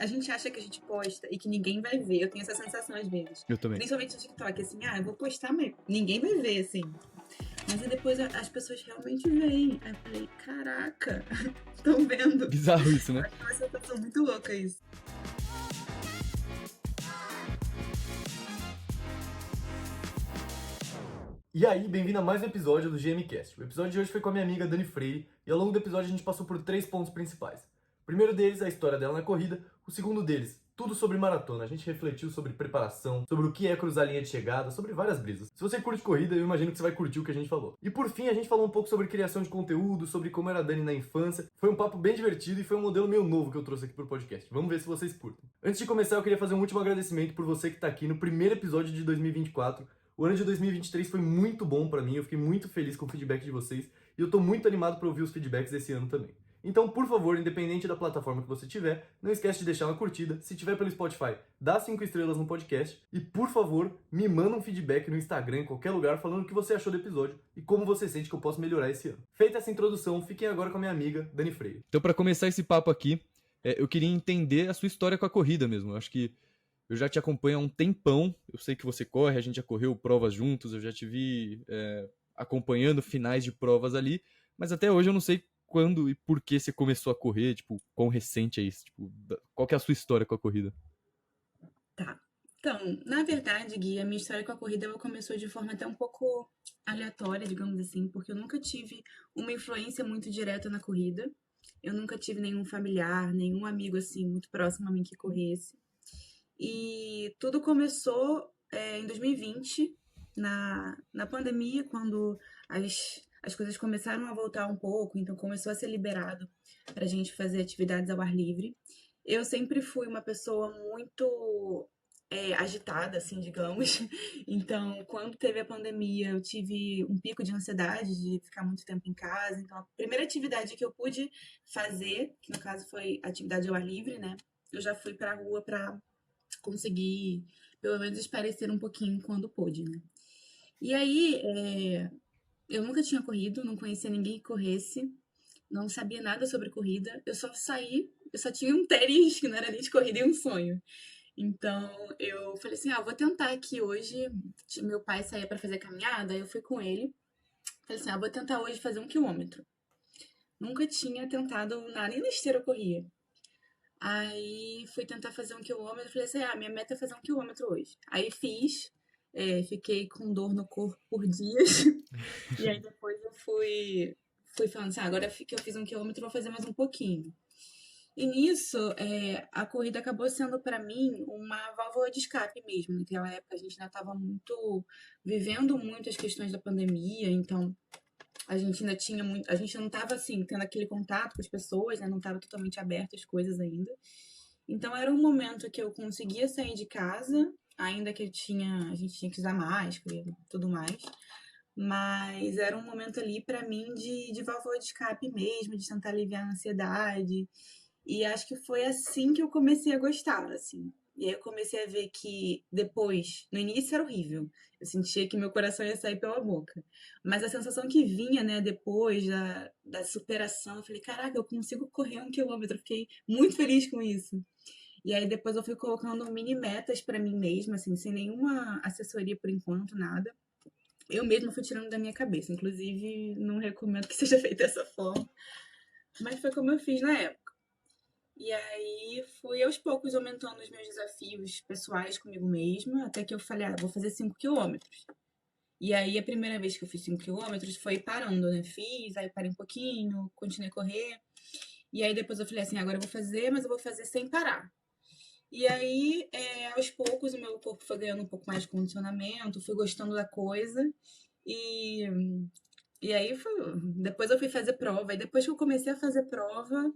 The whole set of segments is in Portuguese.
a gente acha que a gente posta e que ninguém vai ver. Eu tenho essa sensação às vezes. Eu também. Principalmente no TikTok, assim, eu vou postar, mas ninguém vai ver, assim. Mas aí depois as pessoas realmente veem. Aí eu falei, caraca, estão vendo. Bizarro isso, né? Acho que é uma sensação muito louca isso. E aí, bem-vindo a mais um episódio do GMcast. O episódio de hoje foi com a minha amiga Dani Freire, e ao longo do episódio a gente passou por 3 pontos principais. O primeiro deles, a história dela na corrida. O segundo deles, tudo sobre maratona. A gente refletiu sobre preparação, sobre o que é cruzar a linha de chegada, sobre várias brisas. Se você curte corrida, eu imagino que você vai curtir o que a gente falou. E por fim, a gente falou um pouco sobre criação de conteúdo, sobre como era a Dani na infância. Foi um papo bem divertido e foi um modelo meio novo que eu trouxe aqui pro podcast. Vamos ver se vocês curtem. Antes de começar, eu queria fazer um último agradecimento por você que tá aqui no primeiro episódio de 2024. O ano de 2023 foi muito bom pra mim, eu fiquei muito feliz com o feedback de vocês e eu tô muito animado pra ouvir os feedbacks desse ano também. Então, por favor, independente da plataforma que você tiver, não esquece de deixar uma curtida. Se tiver pelo Spotify, dá 5 estrelas no podcast e, por favor, me manda um feedback no Instagram, em qualquer lugar, falando o que você achou do episódio e como você sente que eu posso melhorar esse ano. Feita essa introdução, fiquem agora com a minha amiga, Dani Freire. Então, pra começar esse papo aqui, eu queria entender a sua história com a corrida mesmo. Eu acho que eu já te acompanho há um tempão, eu sei que você corre, a gente já correu provas juntos, eu já te vi acompanhando finais de provas ali, mas até hoje eu não sei quando e por que você começou a correr, tipo, quão recente é isso, tipo, qual que é a sua história com a corrida? Tá. Então, na verdade, Gui, a minha história com a corrida ela começou de forma até um pouco aleatória, digamos assim, porque eu nunca tive uma influência muito direta na corrida. Eu nunca tive nenhum familiar, nenhum amigo assim muito próximo a mim que corresse. E tudo começou em 2020, na pandemia, quando as coisas começaram a voltar um pouco, então começou a ser liberado para a gente fazer atividades ao ar livre. Eu sempre fui uma pessoa muito agitada, assim, digamos. Então, quando teve a pandemia, eu tive um pico de ansiedade de ficar muito tempo em casa. Então, a primeira atividade que eu pude fazer, que no caso foi atividade ao ar livre, né? Eu já fui para a rua para conseguir, pelo menos, espairecer um pouquinho quando pôde, né? E aí, eu nunca tinha corrido, não conhecia ninguém que corresse, não sabia nada sobre corrida, eu só saí, eu só tinha um tênis que não era nem de corrida e um sonho. Então, eu falei assim, vou tentar aqui hoje, meu pai saía para fazer caminhada, eu fui com ele, falei assim, vou tentar hoje fazer 1 quilômetro. Nunca tinha tentado nada, nem na esteira eu corria. Aí fui tentar fazer 1 quilômetro, falei assim, minha meta é fazer 1 quilômetro hoje. Aí fiz, fiquei com dor no corpo por dias, e aí depois eu fui falando assim, agora que eu fiz 1 quilômetro, vou fazer mais um pouquinho. E nisso, a corrida acabou sendo para mim uma válvula de escape mesmo. Naquela época a gente ainda estava vivendo muito as questões da pandemia, então a gente ainda tinha muito, a gente não estava assim tendo aquele contato com as pessoas, né? Não estava totalmente aberto as coisas ainda. Então era um momento que eu conseguia sair de casa, ainda que a gente tinha que usar máscara e tudo mais. Mas era um momento ali para mim de válvula de escape mesmo, de tentar aliviar a ansiedade. E acho que foi assim que eu comecei a gostar, assim. E aí eu comecei a ver que depois, no início era horrível. Eu sentia que meu coração ia sair pela boca. Mas a sensação que vinha, né, depois da superação, eu falei, caraca, eu consigo correr 1 quilômetro. Eu fiquei muito feliz com isso. E aí depois eu fui colocando mini metas pra mim mesma, assim, sem nenhuma assessoria por enquanto, nada. Eu mesma fui tirando da minha cabeça. Inclusive, não recomendo que seja feito dessa forma. Mas foi como eu fiz na época. E aí fui aos poucos aumentando os meus desafios pessoais comigo mesma, até que eu falei, vou fazer 5 quilômetros. E aí a primeira vez que eu fiz 5 quilômetros foi parando, né? Fiz, aí parei um pouquinho, continuei a correr. E aí depois eu falei assim, agora eu vou fazer, mas eu vou fazer sem parar. E aí, aos poucos, o meu corpo foi ganhando um pouco mais de condicionamento, fui gostando da coisa. E, e aí, depois eu fui fazer prova. E depois que eu comecei a fazer prova,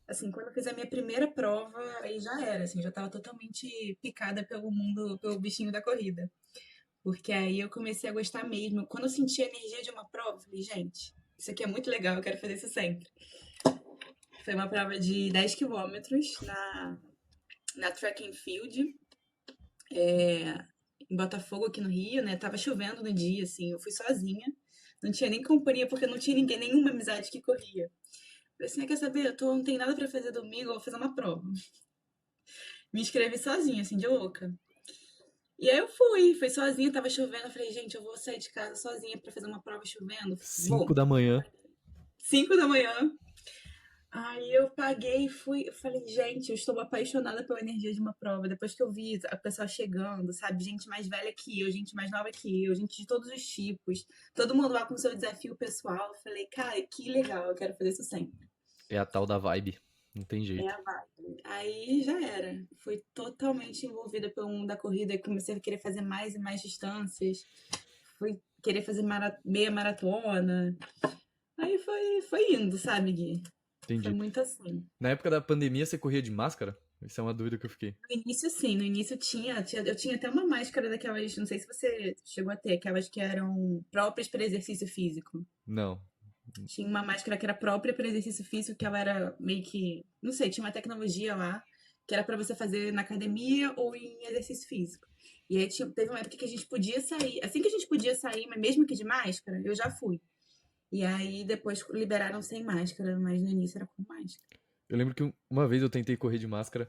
assim, quando eu fiz a minha primeira prova, aí já era, assim, já tava totalmente picada pelo mundo, pelo bichinho da corrida. Porque aí eu comecei a gostar mesmo. Quando eu senti a energia de uma prova, eu falei, gente, isso aqui é muito legal, eu quero fazer isso sempre. Foi uma prova de 10 quilômetros na Track and Field, em Botafogo, aqui no Rio, né? Tava chovendo no dia, assim, eu fui sozinha. Não tinha nem companhia, porque não tinha ninguém, nenhuma amizade que corria. Falei assim, quer saber? Não tem nada pra fazer domingo, eu vou fazer uma prova. Me inscrevi sozinha, assim, de louca. E aí eu fui sozinha, tava chovendo. Eu falei, gente, eu vou sair de casa sozinha pra fazer uma prova chovendo. Cinco Vou. da manhã. 5 da manhã. Aí eu paguei e fui. Eu falei, gente, eu estou apaixonada pela energia de uma prova. Depois que eu vi a pessoa chegando, sabe? Gente mais velha que eu, gente mais nova que eu, gente de todos os tipos. Todo mundo lá com seu desafio pessoal. Eu falei, cara, que legal, eu quero fazer isso sempre. É a tal da vibe. Não tem É jeito. a vibe. Aí já era. Fui totalmente envolvida pelo mundo da corrida e comecei a querer fazer mais e mais distâncias. Fui querer fazer meia maratona. Aí foi indo, sabe, Gui? Foi Entendi. muito assim. Na época da pandemia, você corria de máscara? Essa é uma dúvida que eu fiquei. No início, sim, no início eu tinha até uma máscara daquelas, não sei se você chegou a ter, aquelas que eram próprias para exercício físico. Não. Tinha uma máscara que era própria para exercício físico, que ela era meio que, não sei, tinha uma tecnologia lá, que era para você fazer na academia ou em exercício físico. E aí teve uma época que a gente podia sair, assim que a gente podia sair, mas mesmo que de máscara, eu já fui. E aí depois liberaram sem máscara, mas no início era com máscara. Eu lembro que uma vez eu tentei correr de máscara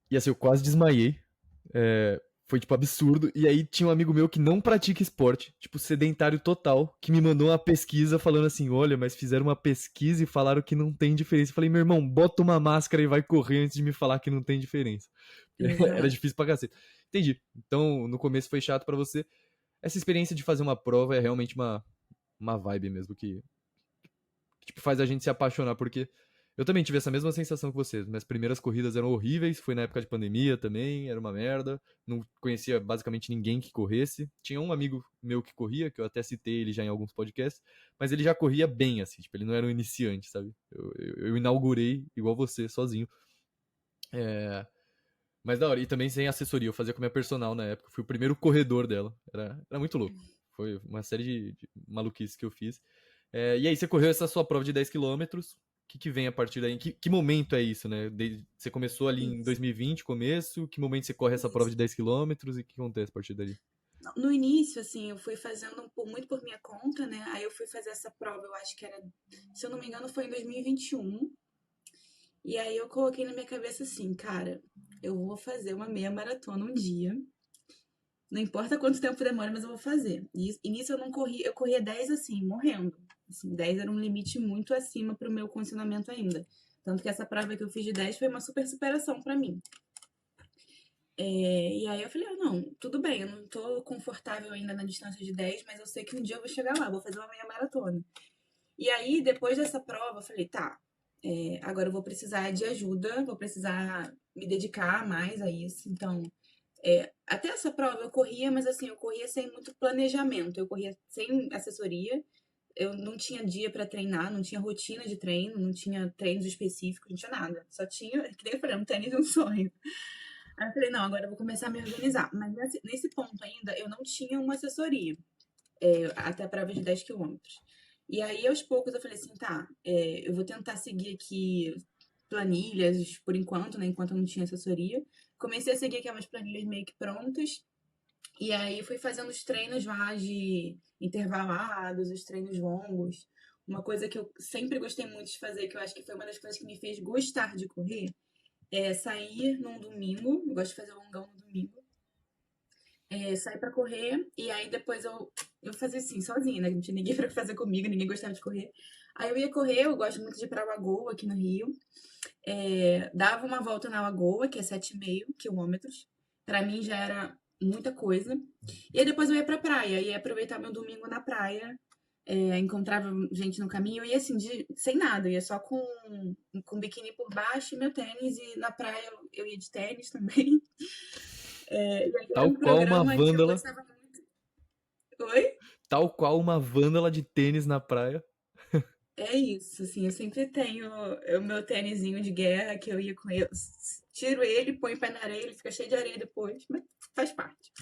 e assim, eu quase desmaiei. Foi, tipo, absurdo. E aí tinha um amigo meu que não pratica esporte, tipo, sedentário total, que me mandou uma pesquisa falando assim: olha, mas fizeram uma pesquisa e falaram que não tem diferença. Eu falei, meu irmão, bota uma máscara e vai correr antes de me falar que não tem diferença. Era Exato. difícil pra cacete. Entendi. Então, no começo foi chato pra você. Essa experiência de fazer uma prova é realmente uma vibe mesmo, que tipo, faz a gente se apaixonar, porque eu também tive essa mesma sensação que vocês. Minhas primeiras corridas eram horríveis, foi na época de pandemia também, era uma merda. Não conhecia basicamente ninguém que corresse. Tinha um amigo meu que corria, que eu até citei ele já em alguns podcasts, mas ele já corria bem, assim, tipo, ele não era um iniciante, sabe? Eu inaugurei, igual você, sozinho. É, mas da hora, e também sem assessoria, eu fazia com a minha personal na época, fui o primeiro corredor dela, era muito louco. Foi uma série de maluquices que eu fiz. E aí, você correu essa sua prova de 10 quilômetros, o que vem a partir daí? Que momento é isso, né? Você começou ali em Isso, 2020, começo, que momento você corre essa prova isso. de 10 quilômetros e o que acontece a partir dali? No início, assim, eu fui fazendo muito por minha conta, né? Aí eu fui fazer essa prova, eu acho que era, se eu não me engano, foi em 2021. E aí eu coloquei na minha cabeça assim, cara, eu vou fazer uma meia maratona um dia. Não importa quanto tempo demora, mas eu vou fazer. E nisso eu não corri, eu corria 10 assim, morrendo. Assim, 10 era um limite muito acima pro meu condicionamento ainda. Tanto que essa prova que eu fiz de 10 foi uma super superação pra mim. E aí eu falei, não, tudo bem, eu não tô confortável ainda na distância de 10, mas eu sei que um dia eu vou chegar lá, vou fazer uma meia maratona. E aí, depois dessa prova, eu falei, tá, agora eu vou precisar de ajuda, vou precisar me dedicar mais a isso. Então, até essa prova eu corria, mas assim, eu corria sem muito planejamento, eu corria sem assessoria, eu não tinha dia pra treinar, não tinha rotina de treino, não tinha treinos específicos, não tinha nada. Só tinha, que nem eu falei, um tênis e um sonho. Aí eu falei, não, agora eu vou começar a me organizar. Mas nesse ponto ainda, eu não tinha uma assessoria, até a prova de 10 quilômetros. E aí, aos poucos, eu falei assim, tá, eu vou tentar seguir aqui planilhas por enquanto, né, enquanto eu não tinha assessoria. Comecei a seguir aquelas planilhas meio que prontas. E aí, fui fazendo os treinos lá de intervalados, os treinos longos. Uma coisa que eu sempre gostei muito de fazer, que eu acho que foi uma das coisas que me fez gostar de correr, é sair num domingo. Eu gosto de fazer longão no domingo. Sair pra correr, e aí depois eu fazia assim, sozinha, né? Não tinha ninguém pra fazer comigo, ninguém gostava de correr. Aí eu ia correr, eu gosto muito de ir pra Lagoa, aqui no Rio. Dava uma volta na Lagoa, que é 7,5 quilômetros. Pra mim já era muita coisa. E aí depois eu ia pra praia, ia aproveitar meu domingo na praia. Encontrava gente no caminho, eu ia assim, sem nada, eu ia só com biquíni por baixo e meu tênis, e na praia eu ia de tênis também. E aí era Tal um qual uma programa que eu vândala, gostava muito. Oi? tal qual uma vândala de tênis na praia. É isso, assim, eu sempre tenho o meu tênisinho de guerra que eu ia com ele. Tiro ele, põe o pé na areia, ele fica cheio de areia depois, mas faz parte.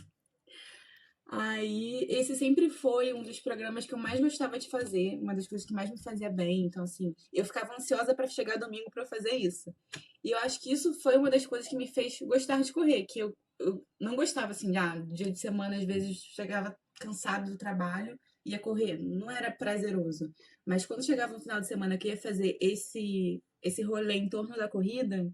Aí, esse sempre foi um dos programas que eu mais gostava de fazer, uma das coisas que mais me fazia bem. Então, assim, eu ficava ansiosa para chegar domingo para fazer isso. E eu acho que isso foi uma das coisas que me fez gostar de correr, que eu não gostava, assim, dia de semana, às vezes chegava cansado do trabalho, ia correr. Não era prazeroso. Mas quando chegava no final de semana que ia fazer esse rolê em torno da corrida,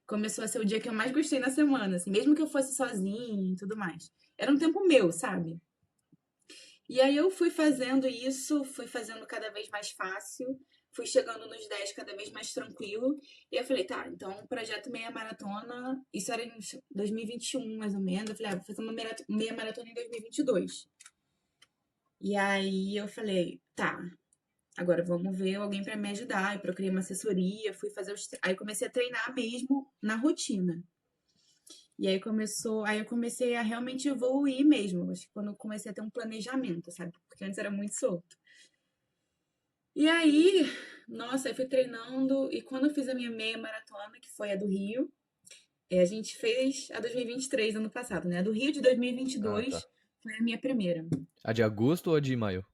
começou a ser o dia que eu mais gostei na semana, assim, mesmo que eu fosse sozinha e tudo mais. Era um tempo meu, sabe? E aí eu fui fazendo isso, fui fazendo cada vez mais fácil, fui chegando nos 10 cada vez mais tranquilo. E eu falei, tá, então projeto meia maratona, isso era em 2021, mais ou menos. Eu falei, vou fazer uma meia maratona em 2022. E aí eu falei, tá, agora vamos ver alguém pra me ajudar. Aí procurei uma assessoria, fui fazer aí comecei a treinar mesmo na rotina. E aí eu comecei a realmente evoluir mesmo. Acho que quando eu comecei a ter um planejamento, sabe? Porque antes era muito solto. E aí, nossa, eu fui treinando e quando eu fiz a minha meia maratona, que foi a do Rio, a gente fez a 2023 ano passado, né? A do Rio de Ah, tá. 2022 foi a minha primeira. A de agosto ou a de maio?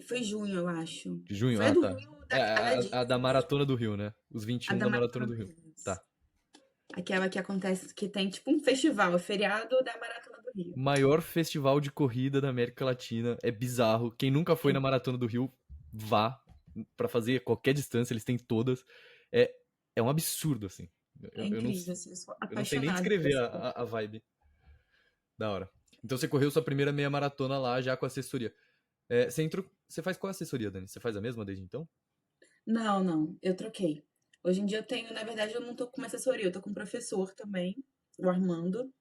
Foi junho, eu acho. De junho? Foi a Ah, do tá. Rio, É, cada a dia da assim mesmo. Maratona do Rio, né? Os A 21 da da Maratona Maratona do do Rio. Rio. Tá. Aquela que acontece, que tem tipo um festival, o feriado da Maratona do Rio. Maior festival de corrida da América Latina. É bizarro. Quem nunca foi na Maratona do Rio, vá pra fazer qualquer distância, eles têm todas. É, é um absurdo, assim. É incrível, assim, eu sou Eu não sei nem apaixonada por descrever essa a, prova. a vibe da hora. Então você correu sua primeira meia maratona lá já com assessoria. Você entrou. Você faz qual assessoria, Dani? Você faz a mesma desde então? Não, não, eu troquei. Hoje em dia eu tenho, na verdade, eu não tô com uma assessoria, eu tô com um professor também, o Armando.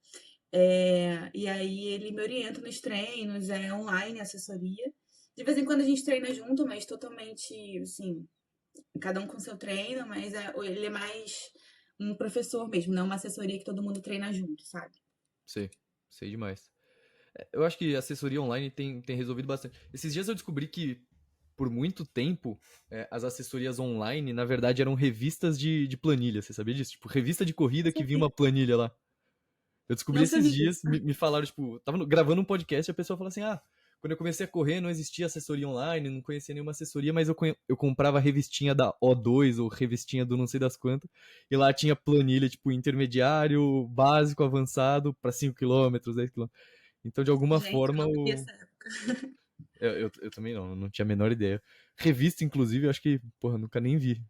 E aí ele me orienta nos treinos, é online a assessoria. De vez em quando a gente treina junto, mas totalmente, assim, cada um com seu treino, mas ele é mais um professor mesmo, não uma assessoria que todo mundo treina junto, sabe? Sei. Sei demais. Eu acho que a assessoria online tem resolvido bastante. Esses dias eu descobri que, por muito tempo, as assessorias online, na verdade, eram revistas de planilha. Você sabia disso? Tipo, revista de Não corrida que vinha uma sabia. planilha lá. Eu descobri Não esses sabia dias, disso. me falaram, tipo, tava gravando um podcast e a pessoa falou assim: ah, quando eu comecei a correr não existia assessoria online, não conhecia nenhuma assessoria, mas eu comprava a revistinha da O2 ou revistinha do não sei das quantas, e lá tinha planilha, tipo, intermediário, básico, avançado, pra 5 km, 10 km. Então, de alguma Gente, eu forma, não vi essa época. eu também não tinha a menor ideia. Revista, inclusive, eu acho que, porra, nunca nem vi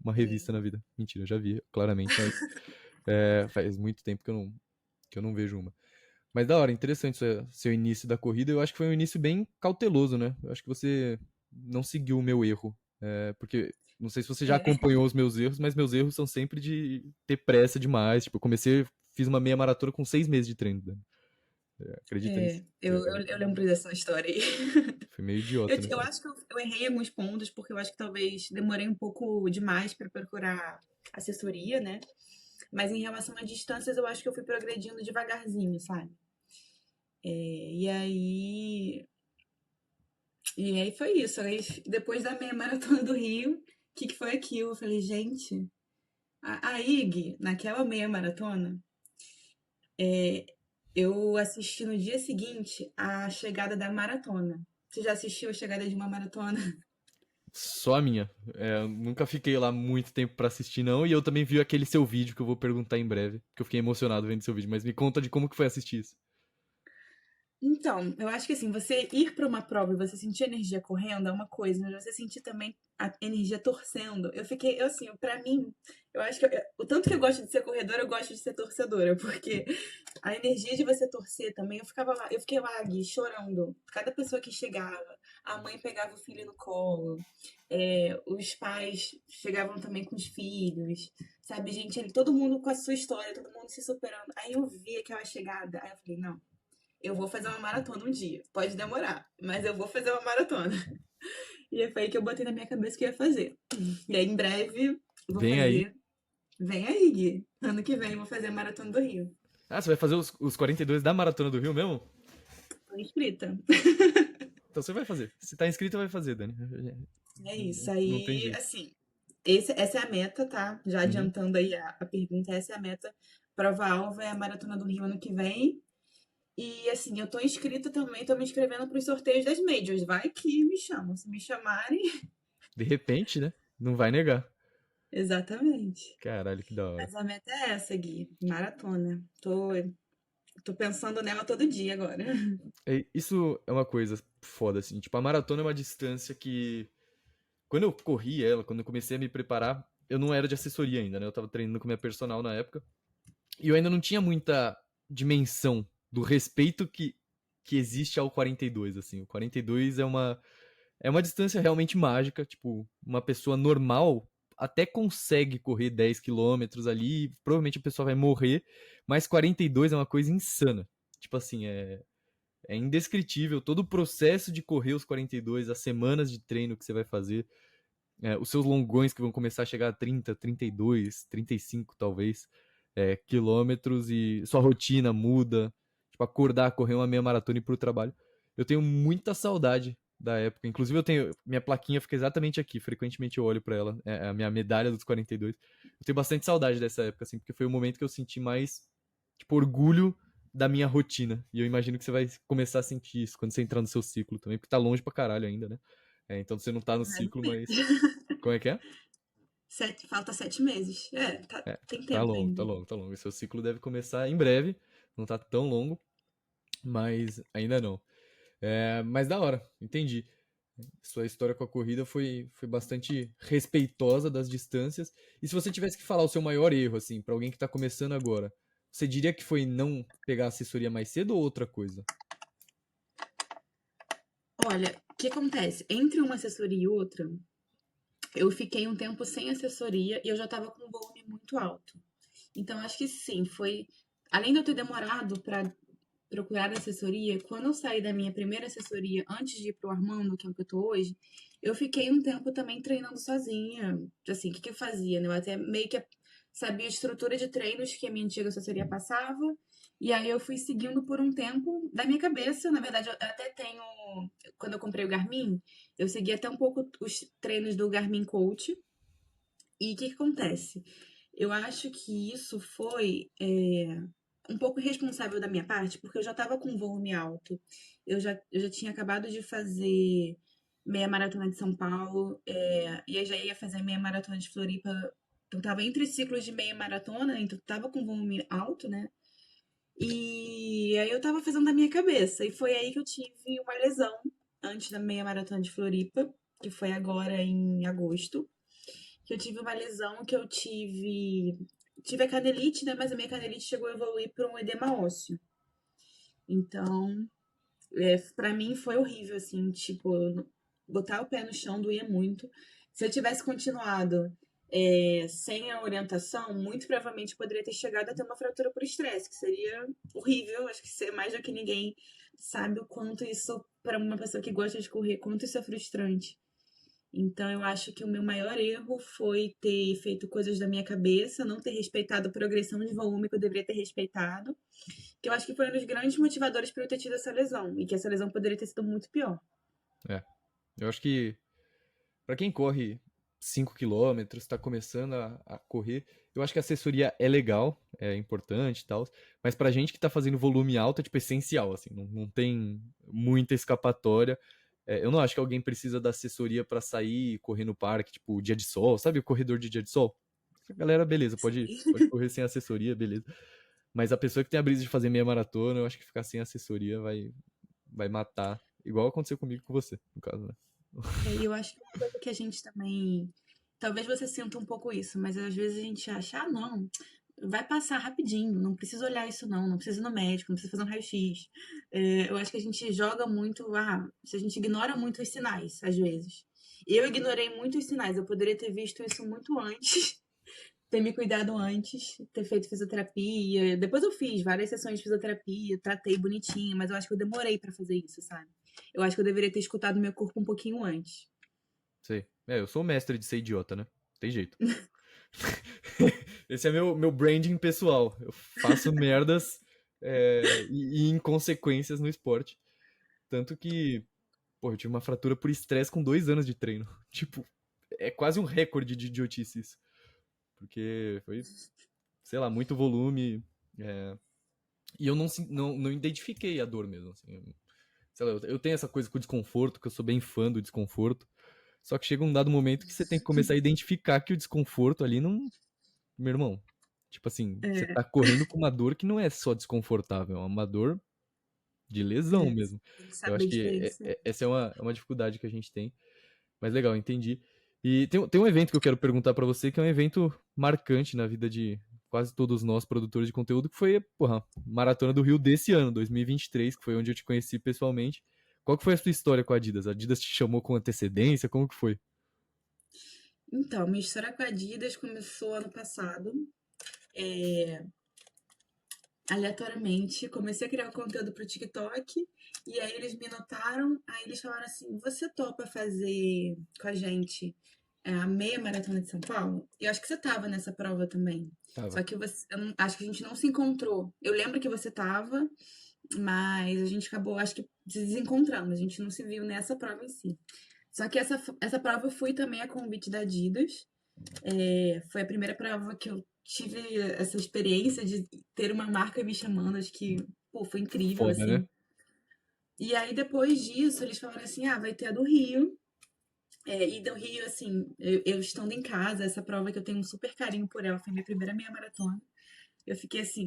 uma revista na vida. Mentira, eu já vi, claramente, mas faz muito tempo que eu não vejo uma. Mas da hora, interessante seu início da corrida. Eu acho que foi um início bem cauteloso, né? Eu acho que você não seguiu o meu erro. Porque não sei se você já É, acompanhou os meus erros, mas meus erros são sempre de ter pressa demais. Tipo, fiz uma meia maratona com 6 meses de treino, né? Acredita nisso? eu lembro dessa história aí. Fui meio idiota Eu nessa época. acho que eu errei alguns pontos, porque eu acho que talvez demorei um pouco demais para procurar assessoria, né? Mas em relação a distâncias, eu acho que eu fui progredindo devagarzinho, sabe? E aí. E aí foi isso. Aí, depois da meia maratona do Rio, o que foi aquilo? Eu falei, gente, a IG, naquela meia maratona, eu assisti no dia seguinte a chegada da maratona. Você já assistiu a chegada de uma maratona? Só a minha. Eu nunca fiquei lá muito tempo pra assistir, não. E eu também vi aquele seu vídeo que eu vou perguntar em breve. Porque eu fiquei emocionado vendo seu vídeo. Mas me conta de como que foi assistir isso. Então, eu acho que assim, você ir para uma prova e você sentir energia correndo é uma coisa, mas você sentir também a energia torcendo. Eu assim, pra mim, eu acho que o tanto que eu gosto de ser corredora, eu gosto de ser torcedora, porque a energia de você torcer também, eu fiquei lá, Gui, chorando. Cada pessoa que chegava, a mãe pegava o filho no colo, os pais chegavam também com os filhos, sabe, gente, todo mundo com a sua história, todo mundo se superando. Aí eu vi aquela chegada, aí eu falei, não. Eu vou fazer uma maratona um dia. Pode demorar, mas eu vou fazer uma maratona. E aí foi aí que eu botei na minha cabeça que eu ia fazer. E aí, em breve, eu vou Vem aí. fazer. Vem aí, Gui. Ano que vem eu vou fazer a maratona do Rio. Ah, você vai fazer os 42 da Maratona do Rio mesmo? Tô inscrita. Então você vai fazer. Se tá inscrito, vai fazer, Dani. É isso. Não tem Aí, jeito. assim, essa é a meta, tá? Já Uhum. adiantando aí a pergunta, essa é a meta. Prova-alvo é a maratona do Rio ano que vem. E assim, eu tô inscrita também, tô me inscrevendo pros sorteios das Majors. Vai que me chamam. Se me chamarem, De repente, né? Não vai negar. exatamente. Caralho, que da hora. Mas a meta é essa, Gui. Maratona. Tô pensando nela todo dia agora. Isso é uma coisa foda, assim. Tipo, a maratona é uma distância que. Quando eu corri ela, quando eu comecei a me preparar, eu não era de assessoria ainda, né? Eu tava treinando com minha personal na época. E eu ainda não tinha muita dimensão do respeito que existe ao 42, assim. O 42 é uma distância realmente mágica. Tipo, uma pessoa normal até consegue correr 10 quilômetros ali, provavelmente a pessoa vai morrer, mas 42 é uma coisa insana. Tipo assim, é indescritível todo o processo de correr os 42, as semanas de treino que você vai fazer, os seus longões que vão começar a chegar a 30, 32, 35 talvez, quilômetros, e sua rotina muda, tipo, acordar, correr uma meia maratona e ir pro trabalho. Eu tenho muita saudade da época, inclusive minha plaquinha fica exatamente aqui, frequentemente eu olho pra ela, é a minha medalha dos 42. Eu tenho bastante saudade dessa época, assim, porque foi o momento que eu senti mais, tipo, orgulho da minha rotina, e eu imagino que você vai começar a sentir isso quando você entrar no seu ciclo também, porque tá longe pra caralho ainda, né? Então você não tá no ciclo, mas... Como é que é? Falta 7 meses. Tem Tá tempo longo, tá ainda. longo, tá longo. O seu ciclo deve começar em breve. Não tá tão longo, mas ainda não. Mas da hora, entendi. Sua história com a corrida foi bastante respeitosa das distâncias. E se você tivesse que falar o seu maior erro, assim, pra alguém que tá começando agora, você diria que foi não pegar assessoria mais cedo ou outra coisa? Olha, o que acontece? Entre uma assessoria e outra, eu fiquei um tempo sem assessoria e eu já estava com um volume muito alto. Então, acho que sim, foi. Além de eu ter demorado para procurar assessoria, quando eu saí da minha primeira assessoria, antes de ir pro Armando, que é o que eu tô hoje, eu fiquei um tempo também treinando sozinha. Assim, o que que eu fazia, né? Eu até meio que sabia a estrutura de treinos que a minha antiga assessoria passava, e aí eu fui seguindo por um tempo da minha cabeça. Na verdade, eu até tenho. Quando eu comprei o Garmin, eu segui até um pouco os treinos do Garmin Coach. E o que que acontece? Eu acho que isso foi um pouco irresponsável da minha parte, porque eu já estava com um volume alto. Eu já tinha acabado de fazer meia maratona de São Paulo, e aí já ia fazer meia maratona de Floripa. Então, tava entre ciclos de meia maratona, então tava com volume alto, né? E aí eu tava fazendo da minha cabeça. E foi aí que eu tive uma lesão antes da meia maratona de Floripa, que foi agora em agosto. Que eu tive uma lesão que eu tive a canelite, né? Mas a minha canelite chegou a evoluir para um edema ósseo. Então, para mim foi horrível, assim, tipo, botar o pé no chão doía muito. Se eu tivesse continuado sem a orientação, muito provavelmente poderia ter chegado a ter uma fratura por estresse, que seria horrível. Acho que você, mais do que ninguém, sabe o quanto isso, para uma pessoa que gosta de correr, quanto isso é frustrante. Então, eu acho que o meu maior erro foi ter feito coisas da minha cabeça, não ter respeitado a progressão de volume que eu deveria ter respeitado, que eu acho que foi um dos grandes motivadores para eu ter tido essa lesão, e que essa lesão poderia ter sido muito pior. É, eu acho que pra quem corre 5 quilômetros, tá começando a correr, eu acho que a assessoria é legal, é importante e tal, mas pra gente que tá fazendo volume alto é tipo essencial, assim, não tem muita escapatória. Eu não acho que alguém precisa da assessoria pra sair e correr no parque, tipo, dia de sol, sabe o corredor de dia de sol? A galera, beleza, pode correr sem assessoria, beleza. Mas a pessoa que tem a brisa de fazer meia maratona, eu acho que ficar sem assessoria vai matar. Igual aconteceu comigo com você, no caso, né? E eu acho que uma coisa que a gente também. Talvez você sinta um pouco isso, mas às vezes a gente acha, não, vai passar rapidinho, não precisa olhar isso não precisa ir no médico, não precisa fazer um raio-x. Eu acho que a gente joga muito, se a gente ignora muito os sinais, às vezes. Eu ignorei muito os sinais, eu poderia ter visto isso muito antes, ter me cuidado antes, ter feito fisioterapia. Depois eu fiz várias sessões de fisioterapia, tratei bonitinho, mas eu acho que eu demorei pra fazer isso, sabe? Eu acho que eu deveria ter escutado meu corpo um pouquinho antes. Sei. Eu sou o mestre de ser idiota, né? Tem jeito. Esse é meu branding pessoal. Eu faço merdas e inconsequências no esporte. Tanto que, pô, eu tive uma fratura por estresse com 2 anos de treino. Tipo, é quase um recorde de idiotice isso. Porque foi, sei lá, muito volume. E eu não identifiquei a dor mesmo. Assim. Sei lá, eu tenho essa coisa com o desconforto, que eu sou bem fã do desconforto. Só que chega um dado momento que você tem que começar a identificar que o desconforto ali não. Meu irmão, tipo assim, você É, tá correndo com uma dor que não é só desconfortável, é uma dor de lesão mesmo. tem que Eu saber acho que diferenciar. essa é uma dificuldade que a gente tem. Mas legal, entendi. E tem um evento que eu quero perguntar pra você, que é um evento marcante na vida de quase todos nós, produtores de conteúdo, que foi, porra, Maratona do Rio desse ano, 2023, que foi onde eu te conheci pessoalmente. Qual que foi a sua história com a Adidas? A Adidas te chamou com antecedência? Como que foi? Então, minha história com a Adidas começou ano passado. É, aleatoriamente, comecei a criar conteúdo pro TikTok e aí eles me notaram, aí eles falaram assim: "Você topa fazer com a gente a meia maratona de São Paulo?" Eu acho que você tava nessa prova também. Tava. Só que acho que a gente não se encontrou. Eu lembro que você tava, mas a gente acabou, acho que se desencontrando. A gente não se viu nessa prova em si. Só que essa prova eu fui também a convite da Adidas. Foi a primeira prova que eu tive essa experiência de ter uma marca me chamando, acho que, pô, foi incrível, Foda, né? assim. E aí, depois disso, eles falaram assim, vai ter a do Rio. E do Rio, assim, eu estando em casa, essa prova que eu tenho um super carinho por ela, foi minha primeira meia maratona. Eu fiquei assim,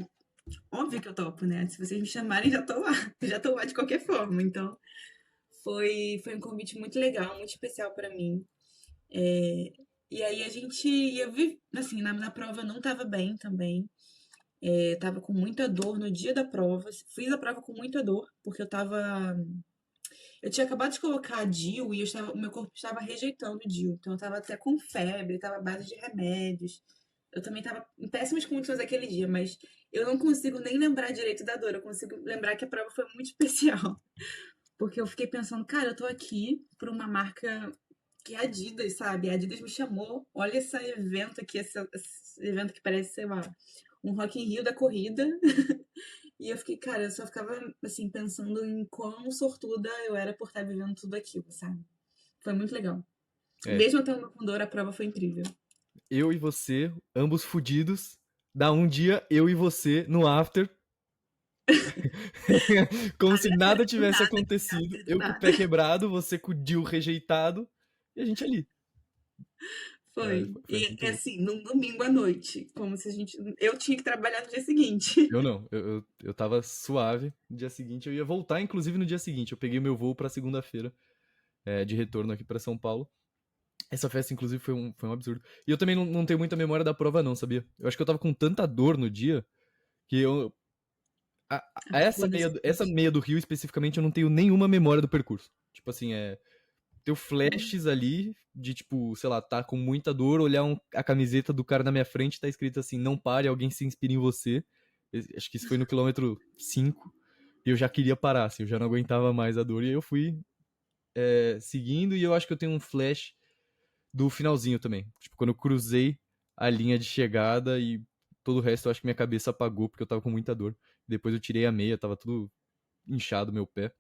óbvio que eu topo, né? Se vocês me chamarem, já tô lá. Já tô lá de qualquer forma. Então, foi um convite muito legal, muito especial pra mim. É, e aí a gente ia ver, assim, na prova eu não tava bem também. Tava com muita dor no dia da prova. Fiz a prova com muita dor, porque eu tava. Eu tinha acabado de colocar a DIU e o meu corpo estava rejeitando o DIU. Então eu tava até com febre, tava à base de remédios. Eu também tava em péssimas condições aquele dia, mas eu não consigo nem lembrar direito da dor. Eu consigo lembrar que a prova foi muito especial. Porque eu fiquei pensando, cara, eu tô aqui por uma marca que é a Adidas, sabe? A Adidas me chamou. Olha esse evento aqui, esse evento que parece, sei lá, um Rock in Rio da corrida. E eu fiquei, cara, eu só ficava, assim, pensando em quão sortuda eu era por estar vivendo tudo aquilo, sabe? Foi muito legal. É, Mesmo tendo com dor, a prova foi incrível. eu e você, ambos fudidos, dá um dia eu e você no after, como se nada Do tivesse nada, acontecido, do eu com o pé nada. quebrado, você com o Dil rejeitado, e a gente ali. É, Foi. foi E muito louco. assim, num domingo à noite. Como se a gente. Eu tinha que trabalhar no dia seguinte. Eu não, eu tava suave. No dia seguinte eu ia voltar, inclusive no dia seguinte. Eu peguei meu voo pra segunda-feira, de retorno aqui pra São Paulo. Essa festa, inclusive, foi um absurdo. E eu também não tenho muita memória da prova, não, sabia? Eu acho que eu tava com tanta dor no dia que eu. Essa Foda-se. meia do Rio, especificamente, eu não tenho nenhuma memória do percurso. Tipo assim, ter flashes ali de, tipo, sei lá, tá com muita dor, olhar a camiseta do cara na minha frente, tá escrito assim, não pare, alguém se inspira em você. Acho que isso foi no quilômetro 5 e eu já queria parar, assim, eu já não aguentava mais a dor. E aí eu fui seguindo e eu acho que eu tenho um flash do finalzinho também. Tipo, quando eu cruzei a linha de chegada e todo o resto eu acho que minha cabeça apagou porque eu tava com muita dor. Depois eu tirei a meia, tava tudo inchado meu pé.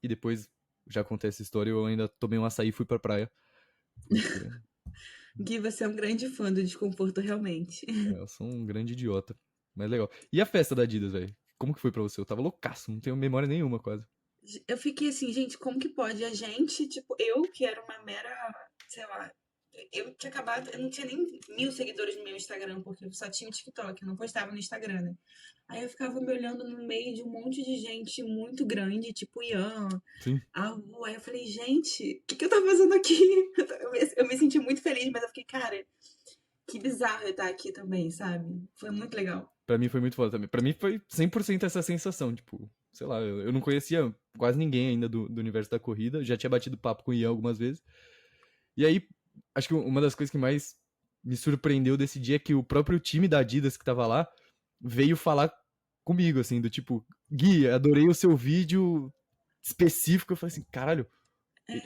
E depois, já acontece essa história, eu ainda tomei um açaí e fui pra praia. Porque Gui, você é um grande fã do desconforto, realmente. eu sou um grande idiota. Mas legal. E a festa da Adidas, velho? Como que foi pra você? Eu tava loucaço, não tenho memória nenhuma quase. Eu fiquei assim, gente, como que pode? A gente, tipo, eu que era uma mera, sei lá, eu tinha acabado, eu não tinha nem 1.000 seguidores no meu Instagram, porque eu só tinha o TikTok, eu não postava no Instagram, né? Aí eu ficava me olhando no meio de um monte de gente muito grande, tipo Ian, Sim. a Lu. Aí eu falei, gente, o que que eu tô fazendo aqui? Eu me senti muito feliz, mas eu fiquei, cara, que bizarro eu estar aqui também, sabe? Foi muito legal. Pra mim foi muito foda também. Pra mim foi 100% essa sensação, tipo, sei lá, eu não conhecia quase ninguém ainda do universo da corrida, já tinha batido papo com o Ian algumas vezes. E aí, acho que uma das coisas que mais me surpreendeu desse dia é que o próprio time da Adidas que tava lá veio falar comigo, assim, do tipo, Gui, adorei o seu vídeo específico. Eu falei assim, caralho, Eu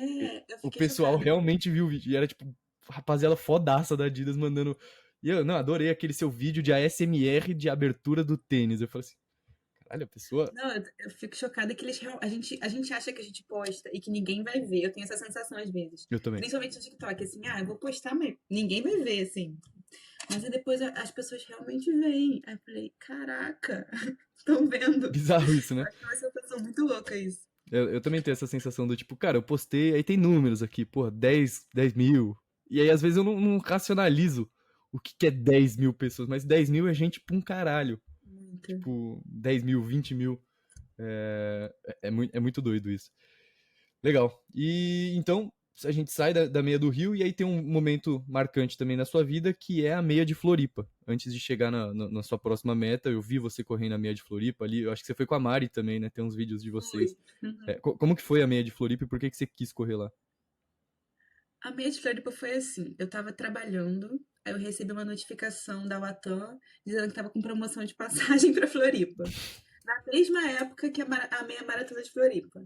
o fiquei pessoal chocada. realmente viu o vídeo. E era tipo, rapaziada fodaça da Adidas mandando. E eu, não, adorei aquele seu vídeo de ASMR de abertura do tênis. Eu falei assim, caralho, a pessoa. Não, eu fico chocada que a gente acha que a gente posta e que ninguém vai ver. Eu tenho essa sensação às vezes. Eu também. Principalmente no TikTok, assim, eu vou postar, mas ninguém vai ver, assim. Mas aí depois as pessoas realmente veem. Aí eu falei, caraca, estão vendo? Bizarro isso, né? Acho que é uma sensação muito louca isso. Eu também tenho essa sensação do tipo, cara, eu postei, aí tem números aqui, porra, 10 mil. E aí às vezes eu não racionalizo o que é 10 mil pessoas, mas 10 mil é gente pra um caralho. Muito. Tipo, 10 mil, 20 mil. É muito doido isso. Legal. E então, a gente sai da meia do Rio e aí tem um momento marcante também na sua vida, que é a meia de Floripa. Antes de chegar na sua próxima meta, eu vi você correndo a meia de Floripa ali. Eu acho que você foi com a Mari também, né? Tem uns vídeos de vocês. Foi. Uhum. Como que foi a meia de Floripa e por que você quis correr lá? A meia de Floripa foi assim, eu tava trabalhando, aí eu recebi uma notificação da Latam dizendo que tava com promoção de passagem pra Floripa. Na mesma época que a meia maratona de Floripa.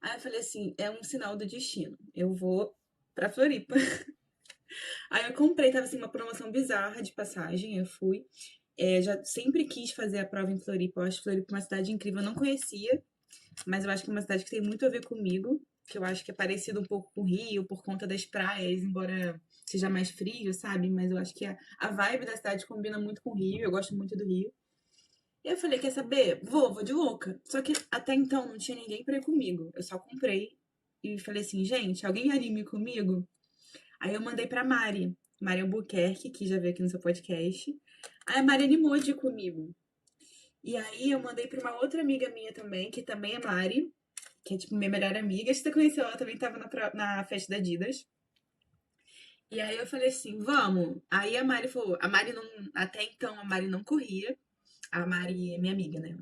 Aí eu falei assim, é um sinal do destino. Eu vou pra Floripa. Aí eu comprei, tava assim, uma promoção bizarra de passagem, eu fui. Já sempre quis fazer a prova em Floripa. Eu acho Floripa uma cidade incrível. Eu não conhecia, mas eu acho que é uma cidade que tem muito a ver comigo. Que eu acho que é parecido um pouco com o Rio, por conta das praias, embora seja mais frio, sabe? Mas eu acho que a vibe da cidade combina muito com o Rio. Eu gosto muito do Rio. E eu falei, quer saber? Vou de louca. Só que até então não tinha ninguém pra ir comigo. Eu só comprei e falei assim, gente, alguém anime comigo? Aí eu mandei pra Mari Albuquerque, que já veio aqui no seu podcast. Aí a Mari animou de ir comigo. E aí eu mandei pra uma outra amiga minha também, que também é Mari, que é tipo minha melhor amiga. Você conheceu ela também, tava na festa da Adidas. E aí eu falei assim, vamos. Aí a Mari falou, até então a Mari não corria. A Mari é minha amiga, né?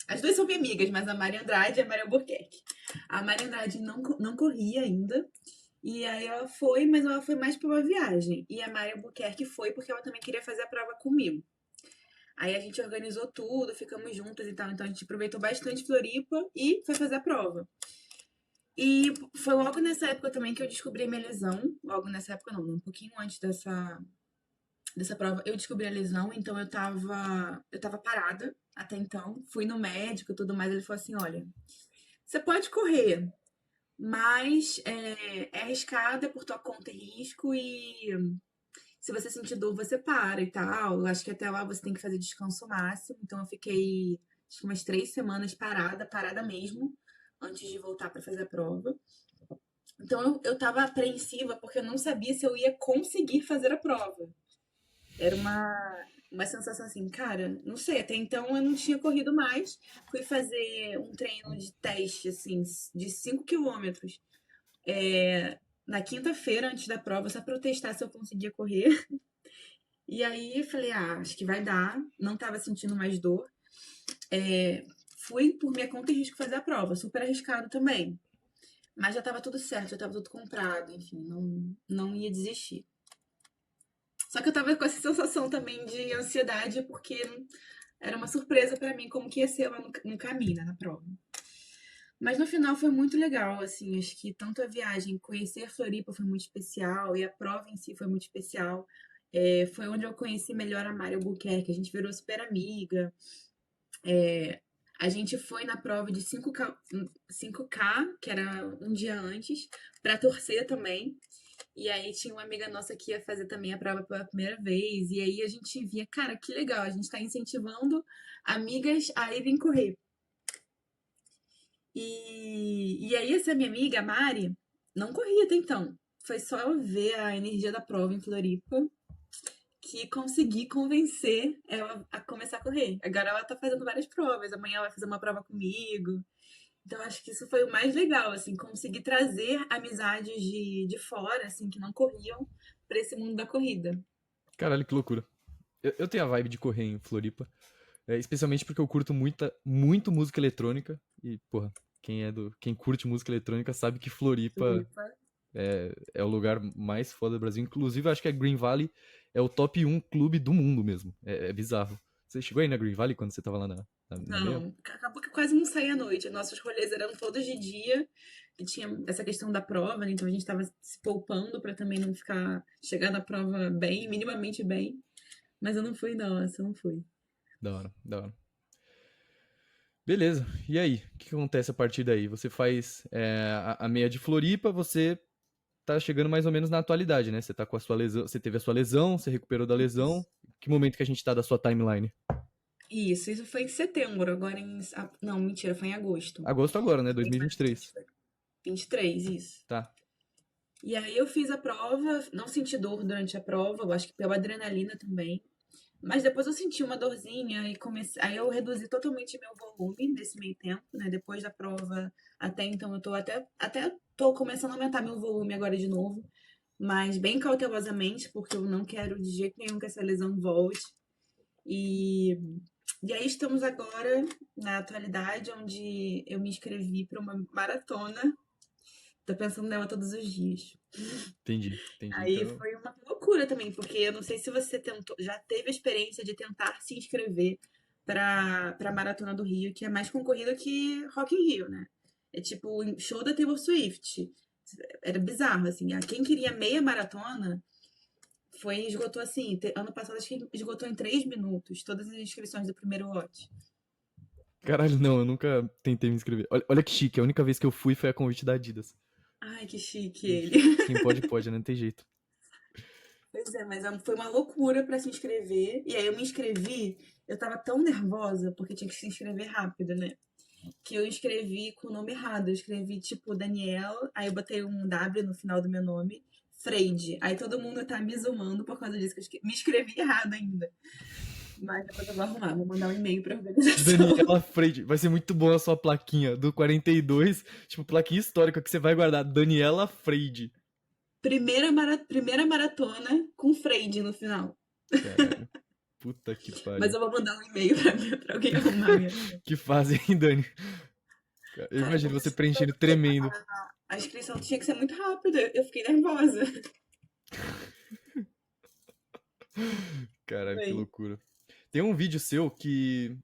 As duas são minhas amigas, mas a Mari Andrade e a Mari Albuquerque. A Mari Andrade não corria ainda. E aí ela foi, mas ela foi mais pra uma viagem. E a Mari Albuquerque foi porque ela também queria fazer a prova comigo. Aí a gente organizou tudo, ficamos juntas e tal. Então a gente aproveitou bastante Floripa e foi fazer a prova. E foi logo nessa época também que eu descobri minha lesão. Logo nessa época não, um pouquinho antes dessa prova, eu descobri a lesão, então eu tava parada até então. Fui no médico e tudo mais, ele falou assim, olha, você pode correr, mas é arriscado, é por tua conta e risco, e se você sentir dor, você para e tal. Eu acho que até lá você tem que fazer descanso máximo, então eu fiquei acho que umas 3 semanas parada mesmo, antes de voltar pra fazer a prova. Então eu tava apreensiva porque eu não sabia se eu ia conseguir fazer a prova. Era uma sensação assim, cara, não sei, até então eu não tinha corrido mais. Fui fazer um treino de teste, assim, de 5 quilômetros na quinta-feira, antes da prova, só pra eu testar se eu conseguia correr. E aí falei, acho que vai dar. Não tava sentindo mais dor. Fui por minha conta e risco fazer a prova, super arriscado também. Mas já tava tudo certo, já tava tudo comprado, enfim, não ia desistir. Só que eu tava com essa sensação também de ansiedade, porque era uma surpresa pra mim como que ia ser lá no caminho, né, na prova. Mas no final foi muito legal, assim, acho que tanto a viagem, conhecer a Floripa foi muito especial, e a prova em si foi muito especial. Foi onde eu conheci melhor a Mari Albuquerque, a gente virou super amiga. A gente foi na prova de 5K, que era um dia antes, pra torcer também. E aí tinha uma amiga nossa que ia fazer também a prova pela primeira vez. E aí a gente via, cara, que legal, a gente tá incentivando amigas a irem correr. E aí essa minha amiga, a Mari, não corria até então. Foi só eu ver a energia da prova em Floripa que consegui convencer ela a começar a correr. Agora ela tá fazendo várias provas. Amanhã ela vai fazer uma prova comigo. Então, acho que isso foi o mais legal, assim, conseguir trazer amizades de fora, assim, que não corriam pra esse mundo da corrida. Caralho, que loucura. Eu tenho a vibe de correr em Floripa. Especialmente porque eu curto muito música eletrônica. E, porra, quem curte música eletrônica sabe que Floripa Floripa. é o lugar mais foda do Brasil. Inclusive, eu acho que a Green Valley é o top 1 clube do mundo mesmo. É bizarro. Você chegou aí na Green Valley quando você tava lá na meia? Não, acabou que eu quase não saía à noite. Nossos rolês eram todos de dia, e tinha essa questão da prova, né? Então a gente tava se poupando pra também não chegar na prova bem, minimamente bem. Mas eu não fui, não, essa eu não fui. Da hora, da hora. Beleza, e aí? O que acontece a partir daí? Você faz a meia de Floripa, você tá chegando mais ou menos na atualidade, né? Você tá com a sua lesão, você teve a sua lesão, você recuperou da lesão. Que momento que a gente tá da sua timeline? Isso foi em setembro, agora Não, mentira, foi em agosto. Agosto agora, né? Foi em 2023. 23, isso. Tá. E aí eu fiz a prova, não senti dor durante a prova, eu acho que pela adrenalina também. Mas depois eu senti uma dorzinha e aí eu reduzi totalmente meu volume nesse meio tempo, né? Depois da prova, Até então eu tô até tô começando a aumentar meu volume agora de novo, mas bem cautelosamente, porque eu não quero de jeito nenhum que essa lesão volte. E, e aí estamos agora na atualidade, onde eu me inscrevi para uma maratona. Tô pensando nela todos os dias. Entendi, entendi. Aí Então, foi uma loucura também, porque eu não sei se você tentou, já teve a experiência de tentar se inscrever para Maratona do Rio, que é mais concorrida que Rock in Rio, né? É tipo show da Taylor Swift. Era bizarro, assim. Quem queria meia maratona esgotou assim. Ano passado acho que esgotou em 3 minutos todas as inscrições do primeiro lote. caralho, não, eu nunca tentei me inscrever. Olha que chique, a única vez que eu fui foi a convite da Adidas. Ai, que chique Ixi, ele. quem pode, pode, né? Não tem jeito. Pois é, mas foi uma loucura pra se inscrever. E aí eu me inscrevi, eu tava tão nervosa, porque tinha que se inscrever rápido, né? Que eu escrevi com o nome errado. Eu escrevi tipo Daniel, aí eu botei um W no final do meu nome, Freide. Aí todo mundo tá me zoando por causa disso, que me inscrevi errado ainda. Mas depois eu vou arrumar, vou mandar um e-mail pra organização. Daniela Freire, vai ser muito bom a sua plaquinha do 42, tipo, plaquinha histórica que você vai guardar. Daniela Freire. Primeira maratona com Freide no final. Caralho, puta que Mas pariu. eu vou mandar um e-mail pra alguém arrumar minha. Que fase, hein, Dani? Eu Cara, imagino como você assim? preenchendo Porque tremendo. a inscrição tinha que ser muito rápida. Eu fiquei nervosa. Caralho, que Foi. loucura. Tem um vídeo seu que.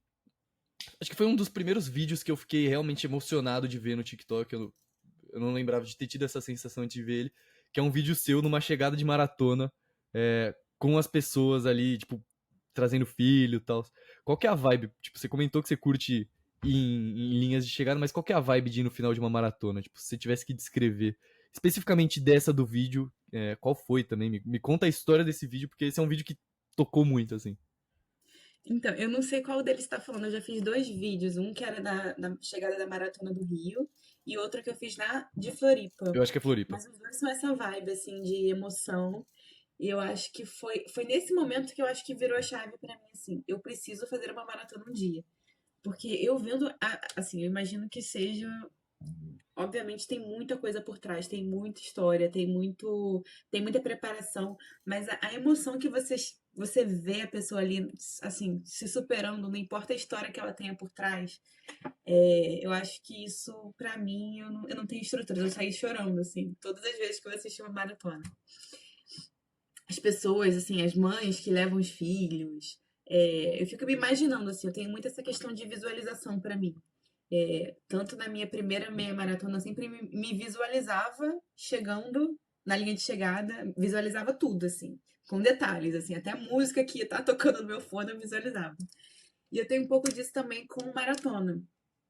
Acho que foi um dos primeiros vídeos que eu fiquei realmente emocionado de ver no TikTok. Eu não lembrava de ter tido essa sensação de ver ele. Que é um vídeo seu numa chegada de maratona, com as pessoas ali, tipo, trazendo filho e tal. Qual que é a vibe? Tipo, você comentou que você curte ir em linhas de chegada, mas qual que é a vibe de ir no final de uma maratona? Tipo, se você tivesse que descrever especificamente dessa do vídeo, qual foi também? Me conta a história desse vídeo, porque esse é um vídeo que tocou muito, assim. Então, eu não sei qual deles está falando. Eu já fiz dois vídeos. Um que era da chegada da Maratona do Rio e outro que eu fiz de Floripa. Eu acho que é Floripa. Mas os dois são essa vibe, assim, de emoção. E eu acho que foi nesse momento que eu acho que virou a chave pra mim, assim. Eu preciso fazer uma maratona um dia. Porque eu vendo, assim, eu imagino que seja. Obviamente tem muita coisa por trás, tem muita história, tem muita preparação, mas a emoção que você vê a pessoa ali, assim, se superando, não importa a história que ela tenha por trás, eu acho que isso, pra mim, eu não tenho estrutura, eu saí chorando, assim, todas as vezes que eu assisti uma maratona. As pessoas, assim, as mães que levam os filhos, eu fico me imaginando, assim, eu tenho muito essa questão de visualização pra mim. Tanto na minha primeira meia maratona, eu sempre me visualizava chegando na linha de chegada, visualizava tudo, assim, com detalhes, assim, até a música que tá tocando no meu fone eu visualizava. E eu tenho um pouco disso também com maratona.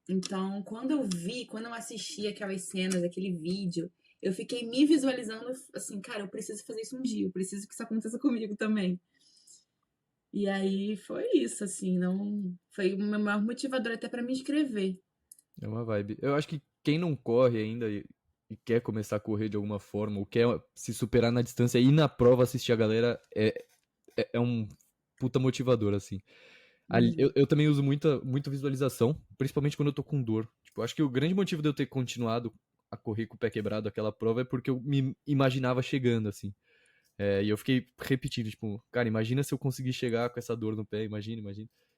Então, quando eu assisti aquelas cenas, aquele vídeo, eu fiquei me visualizando assim, cara, eu preciso fazer isso um dia, eu preciso que isso aconteça comigo também. E aí foi isso, assim, não foi o meu maior motivador até pra me inscrever. É uma vibe. Eu acho que quem não corre ainda e quer começar a correr de alguma forma, ou quer se superar na distância e ir na prova assistir a galera, é um puta motivador, assim. Uhum. Eu também uso muita visualização, principalmente quando eu tô com dor. Tipo, eu acho que o grande motivo de eu ter continuado a correr com o pé quebrado aquela prova é porque eu me imaginava chegando, assim. E eu fiquei repetindo, tipo, cara, imagina se eu conseguir chegar com essa dor no pé, imagina.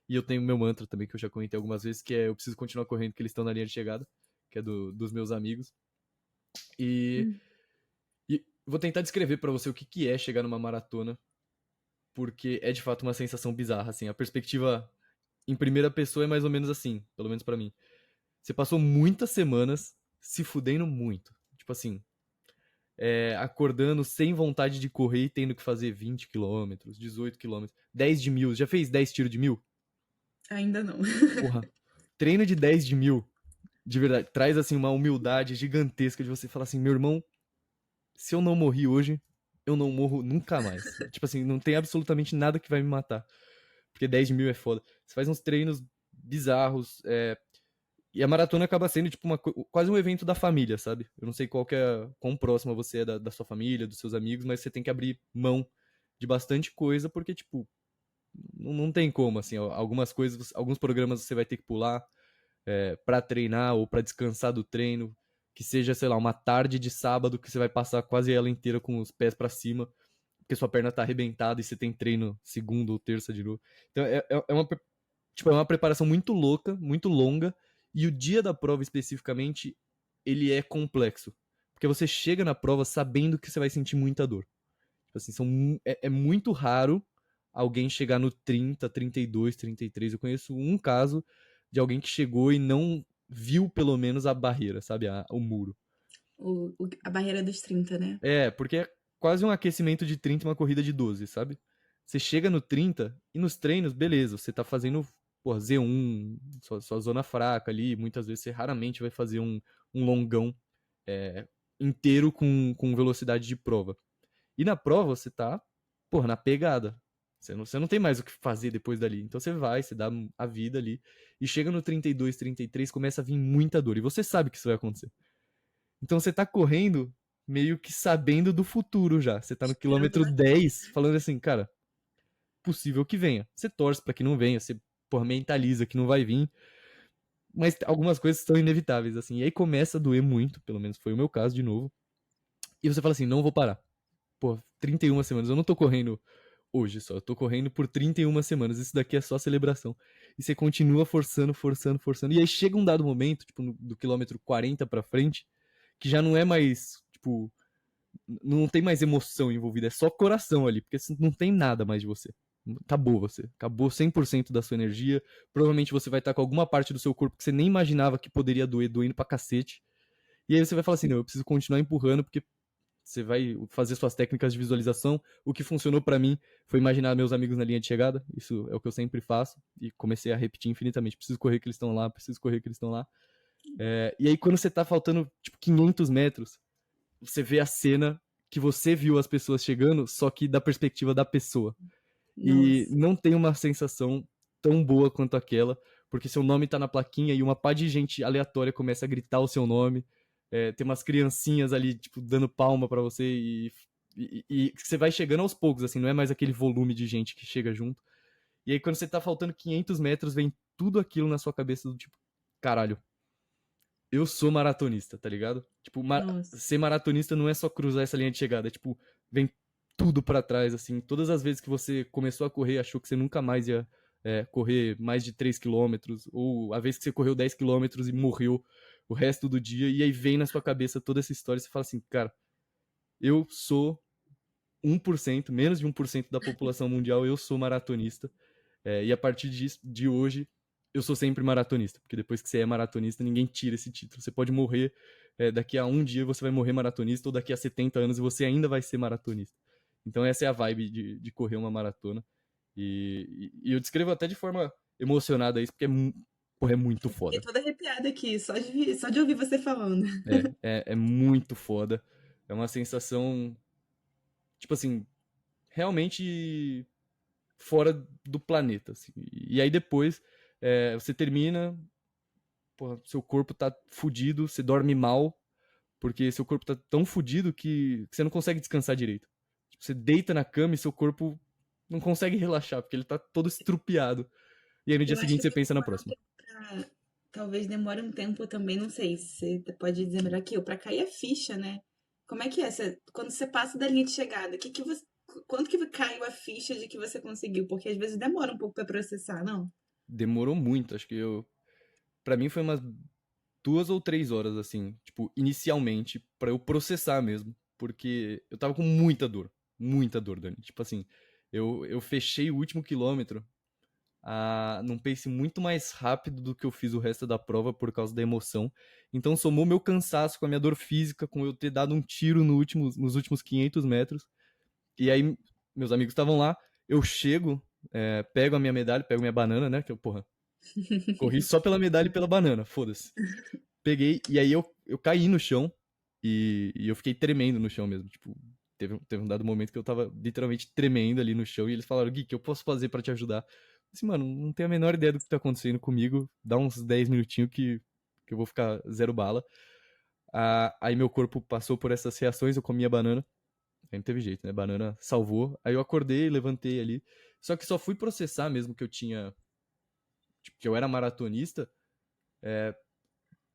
E eu tenho meu mantra também, que eu já comentei algumas vezes, que é eu preciso continuar correndo, que eles estão na linha de chegada, que é dos meus amigos. E, Hum. e vou tentar descrever pra você o que é chegar numa maratona, porque é de fato uma sensação bizarra, assim. A perspectiva em primeira pessoa é mais ou menos assim, pelo menos pra mim. Você passou muitas semanas se fudendo muito. Tipo assim, acordando sem vontade de correr e tendo que fazer 20 quilômetros, 18 quilômetros, 10 de mil. Já fez 10 tiros de mil? Ainda não. Porra, treino de 10 de mil, de verdade, traz assim uma humildade gigantesca de você falar assim, meu irmão, se eu não morri hoje, eu não morro nunca mais. Tipo assim, não tem absolutamente nada que vai me matar. Porque 10 de mil é foda. Você faz uns treinos bizarros, e a maratona acaba sendo tipo quase um evento da família, sabe? Eu não sei quão próxima você é da sua família, dos seus amigos, mas você tem que abrir mão de bastante coisa, porque, tipo, não tem como, assim, algumas coisas, alguns programas você vai ter que pular, pra treinar ou pra descansar do treino, que seja, sei lá, uma tarde de sábado que você vai passar quase ela inteira com os pés pra cima, porque sua perna tá arrebentada e você tem treino segunda ou terça de novo. Então é uma preparação muito louca, muito longa, e o dia da prova especificamente, ele é complexo. Porque você chega na prova sabendo que você vai sentir muita dor. Tipo assim, é muito raro alguém chegar no 30, 32, 33. Eu conheço um caso de alguém que chegou e não viu pelo menos a barreira, sabe? O muro. A barreira dos 30, né? Porque é quase um aquecimento de 30 e uma corrida de 12, sabe? Você chega no 30 e nos treinos, beleza, você tá fazendo, porra, Z1, sua zona fraca ali, muitas vezes você raramente vai fazer um longão inteiro com velocidade de prova. E na prova você tá, porra, na pegada. Você não tem mais o que fazer depois dali. Então você vai, você dá a vida ali. E chega no 32, 33, começa a vir muita dor. E você sabe que isso vai acontecer. Então você tá correndo meio que sabendo do futuro já. Você tá no Esperando quilômetro lá. 10, falando assim, cara, possível que venha. Você torce pra que não venha, você, porra, mentaliza que não vai vir. Mas algumas coisas são inevitáveis, assim. E aí começa a doer muito, pelo menos foi o meu caso de novo. E você fala assim, não vou parar. Pô, 31 semanas, eu não tô correndo hoje só, eu tô correndo por 31 semanas, isso daqui é só celebração. E você continua forçando, forçando, forçando. E aí chega um dado momento, tipo, do quilômetro 40 pra frente, que já não é mais, tipo, não tem mais emoção envolvida, é só coração ali, porque não tem nada mais de você. Acabou você. Acabou 100% da sua energia. Provavelmente você vai estar com alguma parte do seu corpo que você nem imaginava que poderia doer, doendo pra cacete. E aí você vai falar assim, não, eu preciso continuar empurrando, porque você vai fazer suas técnicas de visualização. O que funcionou pra mim foi imaginar meus amigos na linha de chegada. Isso é o que eu sempre faço. E comecei a repetir infinitamente. Preciso correr que eles estão lá, preciso correr que eles estão lá. E aí quando você tá faltando, tipo, 500 metros, você vê a cena que você viu as pessoas chegando, só que da perspectiva da pessoa. E Nossa. não tem uma sensação tão boa quanto aquela, porque seu nome tá na plaquinha e uma pá de gente aleatória começa a gritar o seu nome. Tem umas criancinhas ali, tipo, dando palma pra você e você vai chegando aos poucos, assim, não é mais aquele volume de gente que chega junto. E aí quando você tá faltando 500 metros, vem tudo aquilo na sua cabeça do tipo, caralho, eu sou maratonista, tá ligado? Tipo, Nossa. ser maratonista não é só cruzar essa linha de chegada, é tipo, vem tudo pra trás, assim. Todas as vezes que você começou a correr, achou que você nunca mais ia correr mais de 3 quilômetros, ou a vez que você correu 10 quilômetros e morreu o resto do dia, e aí vem na sua cabeça toda essa história e você fala assim, cara, eu sou 1%, menos de 1% da população mundial, eu sou maratonista. E a partir de hoje, eu sou sempre maratonista, porque depois que você é maratonista, ninguém tira esse título. Você pode morrer, daqui a um dia você vai morrer maratonista, ou daqui a 70 anos você ainda vai ser maratonista. Então essa é a vibe de correr uma maratona. E eu descrevo até de forma emocionada isso, porque porra, é muito Fiquei foda. toda arrepiada aqui, só de ouvir você falando. É muito foda. É uma sensação, tipo assim, realmente fora do planeta. Assim. E aí depois você termina, porra, seu corpo tá fudido, você dorme mal, porque seu corpo tá tão fudido que você não consegue descansar direito. Tipo, você deita na cama e seu corpo não consegue relaxar, porque ele tá todo estrupiado. E aí no dia Eu acho seguinte você que pensa na próxima. talvez demore um tempo também, não sei, você pode dizer melhor que eu, pra cair a ficha, né? Como é que é? Quando você passa da linha de chegada, quanto que caiu a ficha de que você conseguiu? Porque às vezes demora um pouco pra processar, não? Demorou muito, acho que pra mim foi umas 2 ou 3 horas, assim, tipo, inicialmente, pra eu processar mesmo. Porque eu tava com muita dor, Dani. Tipo assim, eu fechei o último quilômetro num pace muito mais rápido do que eu fiz o resto da prova por causa da emoção. Então somou meu cansaço com a minha dor física, com eu ter dado um tiro nos últimos 500 metros. E aí meus amigos estavam lá, eu chego, pego a minha medalha, pego a minha banana, né? Que eu, porra, corri só pela medalha e pela banana, foda-se. Peguei, e aí eu caí no chão e eu fiquei tremendo no chão mesmo. Tipo, teve um dado momento que eu tava literalmente tremendo ali no chão e eles falaram, Gui, o que eu posso fazer pra te ajudar? Eu disse, mano, não tenho a menor ideia do que tá acontecendo comigo. Dá uns 10 minutinhos que eu vou ficar zero bala. Aí meu corpo passou por essas reações, eu comi a banana. Aí não teve jeito, né? Banana salvou. Aí eu acordei, levantei ali. Só que só fui processar mesmo que eu tinha. Tipo, que eu era maratonista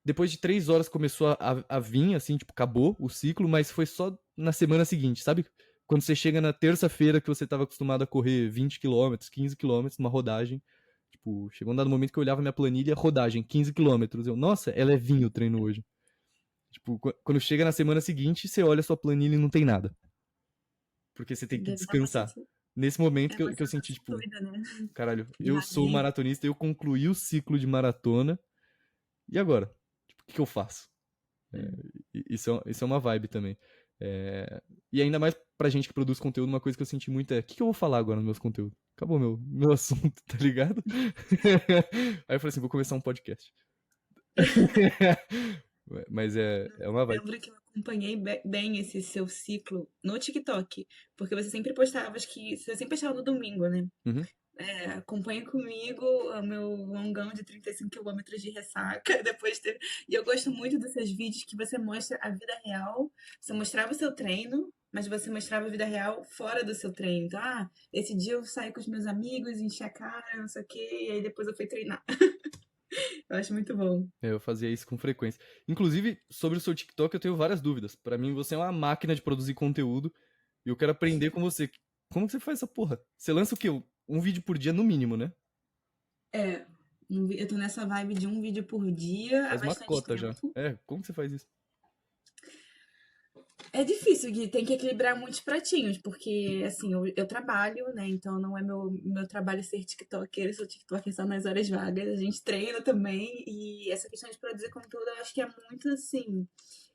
Depois de 3 horas começou a vir, assim, tipo, acabou o ciclo, mas foi só na semana seguinte, sabe? Quando você chega na terça-feira que você tava acostumado a correr 20 quilômetros, 15 quilômetros numa rodagem. Tipo, chegou um dado momento que eu olhava minha planilha, rodagem, 15 quilômetros. Eu, nossa, é levinho o treino hoje. Tipo, quando chega na semana seguinte, você olha a sua planilha e não tem nada. Porque você tem que Deve dar uma descansar. sensação, Nesse momento é que uma eu senti, sensação tipo, doida, né? caralho, De eu sou vazio. maratonista, eu concluí o ciclo de maratona. E agora? Tipo, o que eu faço? Isso é uma vibe também. É, e ainda mais pra gente que produz conteúdo, uma coisa que eu senti muito é: o que eu vou falar agora nos meus conteúdos? Acabou meu assunto, tá ligado? Aí eu falei assim: vou começar um podcast. Mas é uma vibe. Lembro que eu acompanhei bem esse seu ciclo no TikTok, porque você sempre postava, acho que você sempre postava no domingo, né? Uhum. Acompanha comigo o meu longão de 35 quilômetros de ressaca. E eu gosto muito dos seus vídeos que você mostra a vida real. Você mostrava o seu treino, mas você mostrava a vida real fora do seu treino. Então, esse dia eu saí com os meus amigos, enchi a cara, não sei o quê, e aí depois eu fui treinar. Eu acho muito bom. Eu fazia isso com frequência. Inclusive, sobre o seu TikTok, eu tenho várias dúvidas. Pra mim, você é uma máquina de produzir conteúdo e eu quero aprender com você. Como que você faz essa porra? Você lança o quê? Um vídeo por dia no mínimo, né? É, eu tô nessa vibe de um vídeo por dia há Faz uma bastante cota já. tempo. Como que você faz isso? É difícil, Gui, tem que equilibrar muitos pratinhos, porque, assim, eu trabalho, né? Então não é meu trabalho ser TikToker, eu sou TikToker só nas horas vagas. A gente treina também, e essa questão de produzir conteúdo eu acho que é muito assim.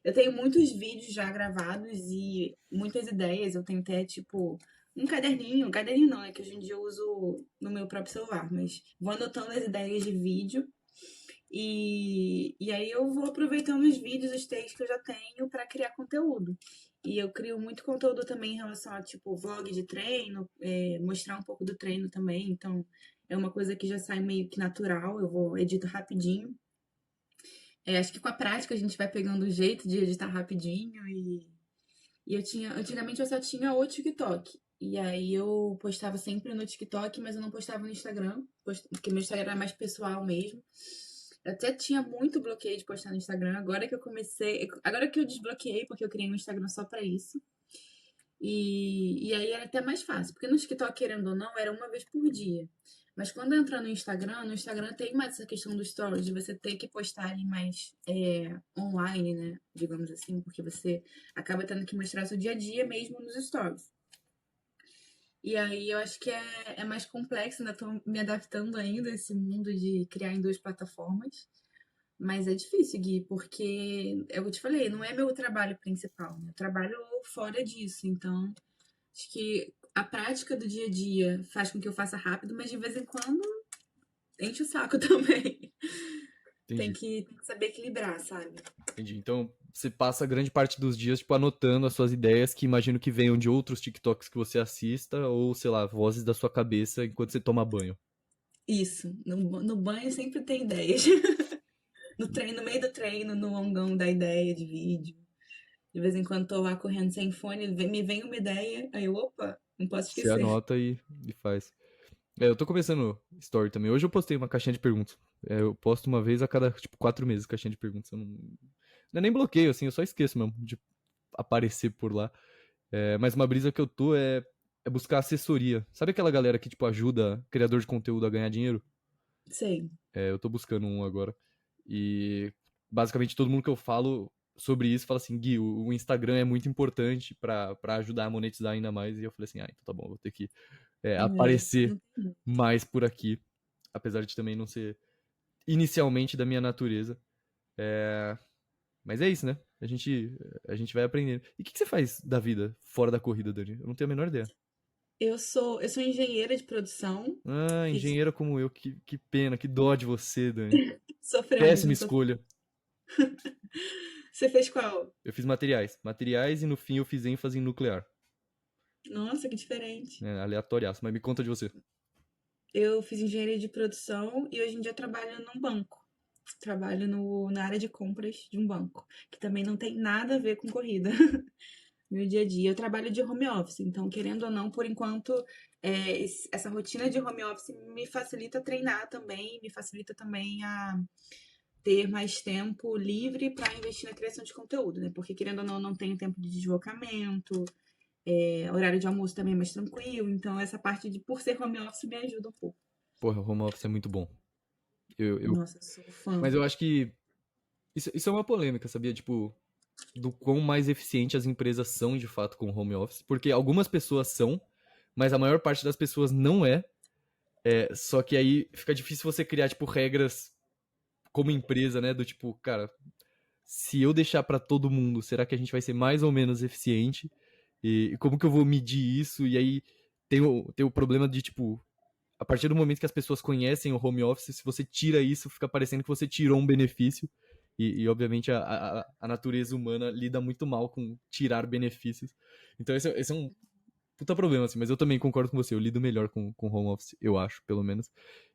Eu tenho muitos vídeos já gravados e muitas ideias. Eu tenho até, tipo, um caderninho não, é que hoje em dia eu uso no meu próprio celular, mas vou anotando as ideias de vídeo. E aí eu vou aproveitando os vídeos, os takes que eu já tenho para criar conteúdo. E eu crio muito conteúdo também em relação a, tipo, vlog de treino, mostrar um pouco do treino também. Então, é uma coisa que já sai meio que natural, eu vou edito rapidinho. Acho que com a prática a gente vai pegando o jeito de editar rapidinho antigamente eu só tinha o TikTok. E aí eu postava sempre no TikTok, mas eu não postava no Instagram, porque meu Instagram era mais pessoal mesmo. Eu até tinha muito bloqueio de postar no Instagram, agora que eu desbloqueei, porque eu criei um Instagram só pra isso. E aí era até mais fácil, porque no TikTok, querendo ou não, era uma vez por dia. Mas quando entra no Instagram tem mais essa questão do stories, de você ter que postar ali mais online, né? Digamos assim, porque você acaba tendo que mostrar seu dia a dia mesmo nos stories. E aí eu acho que é mais complexo, ainda tô me adaptando ainda a esse mundo de criar em duas plataformas. Mas é difícil, Gui, porque eu te falei, não é meu trabalho principal, né? Eu trabalho fora disso, então acho que a prática do dia a dia faz com que eu faça rápido, mas de vez em quando enche o saco também. Tem Entendi. que saber equilibrar, sabe? Entendi. Então, você passa grande parte dos dias, tipo, anotando as suas ideias, que imagino que venham de outros TikToks que você assista, ou, sei lá, vozes da sua cabeça enquanto você toma banho. Isso. No banho sempre tem ideias. No meio do treino, no longão da ideia de vídeo. De vez em quando tô lá correndo sem fone, me vem uma ideia, aí eu, opa, não posso Você esquecer. anota e faz. Eu tô começando story também. Hoje eu postei uma caixinha de perguntas. Eu posto uma vez a cada, tipo, 4 meses caixinha de perguntas. Não é nem bloqueio, assim, eu só esqueço mesmo de aparecer por lá. Mas uma brisa que eu tô é buscar assessoria. Sabe aquela galera que, tipo, ajuda criador de conteúdo a ganhar dinheiro? Sei. Eu tô buscando um agora. E basicamente todo mundo que eu falo sobre isso fala assim: Gui, o Instagram é muito importante pra ajudar a monetizar ainda mais. E eu falei assim: então tá bom, vou ter que aparecer Não tem. mais por aqui. Apesar de também não ser inicialmente da minha natureza. Mas é isso, né? A gente vai aprendendo. E o que você faz da vida fora da corrida, Dani? Eu não tenho a menor ideia. Eu sou engenheira de produção, Ah, fiz engenheira como eu, que pena, que dó de você, Dani. sofremos, Péssima não sofremos. escolha. Você fez qual? Eu fiz materiais. Materiais e no fim eu fiz ênfase em nuclear. Nossa, que diferente. Aleatoriaço, mas me conta de você. Eu fiz engenharia de produção e hoje em dia eu trabalho num banco. Trabalho na área de compras de um banco, que também não tem nada a ver com corrida. Meu dia a dia. Eu trabalho de home office, então, querendo ou não, por enquanto, essa rotina de home office me facilita treinar também, me facilita também ter mais tempo livre para investir na criação de conteúdo, né? Porque, querendo ou não, eu não tenho tempo de deslocamento, horário de almoço também é mais tranquilo, então essa parte de, por ser home office, me ajuda um pouco. Porra, home office é muito bom. Nossa, eu sou fã. Mas eu acho que isso é uma polêmica, sabia? Tipo, do quão mais eficiente as empresas são de fato com o home office. Porque algumas pessoas são, mas a maior parte das pessoas não é. Só que aí fica difícil você criar, tipo, regras como empresa, né? Do tipo, cara, se eu deixar pra todo mundo, será que a gente vai ser mais ou menos eficiente? E como que eu vou medir isso? E aí tem o problema de, tipo, a partir do momento que as pessoas conhecem o home office, se você tira isso, fica parecendo que você tirou um benefício. E obviamente, a natureza humana lida muito mal com tirar benefícios. Então, esse é um puta problema, assim. Mas eu também concordo com você. Eu lido melhor com home office, eu acho, pelo menos.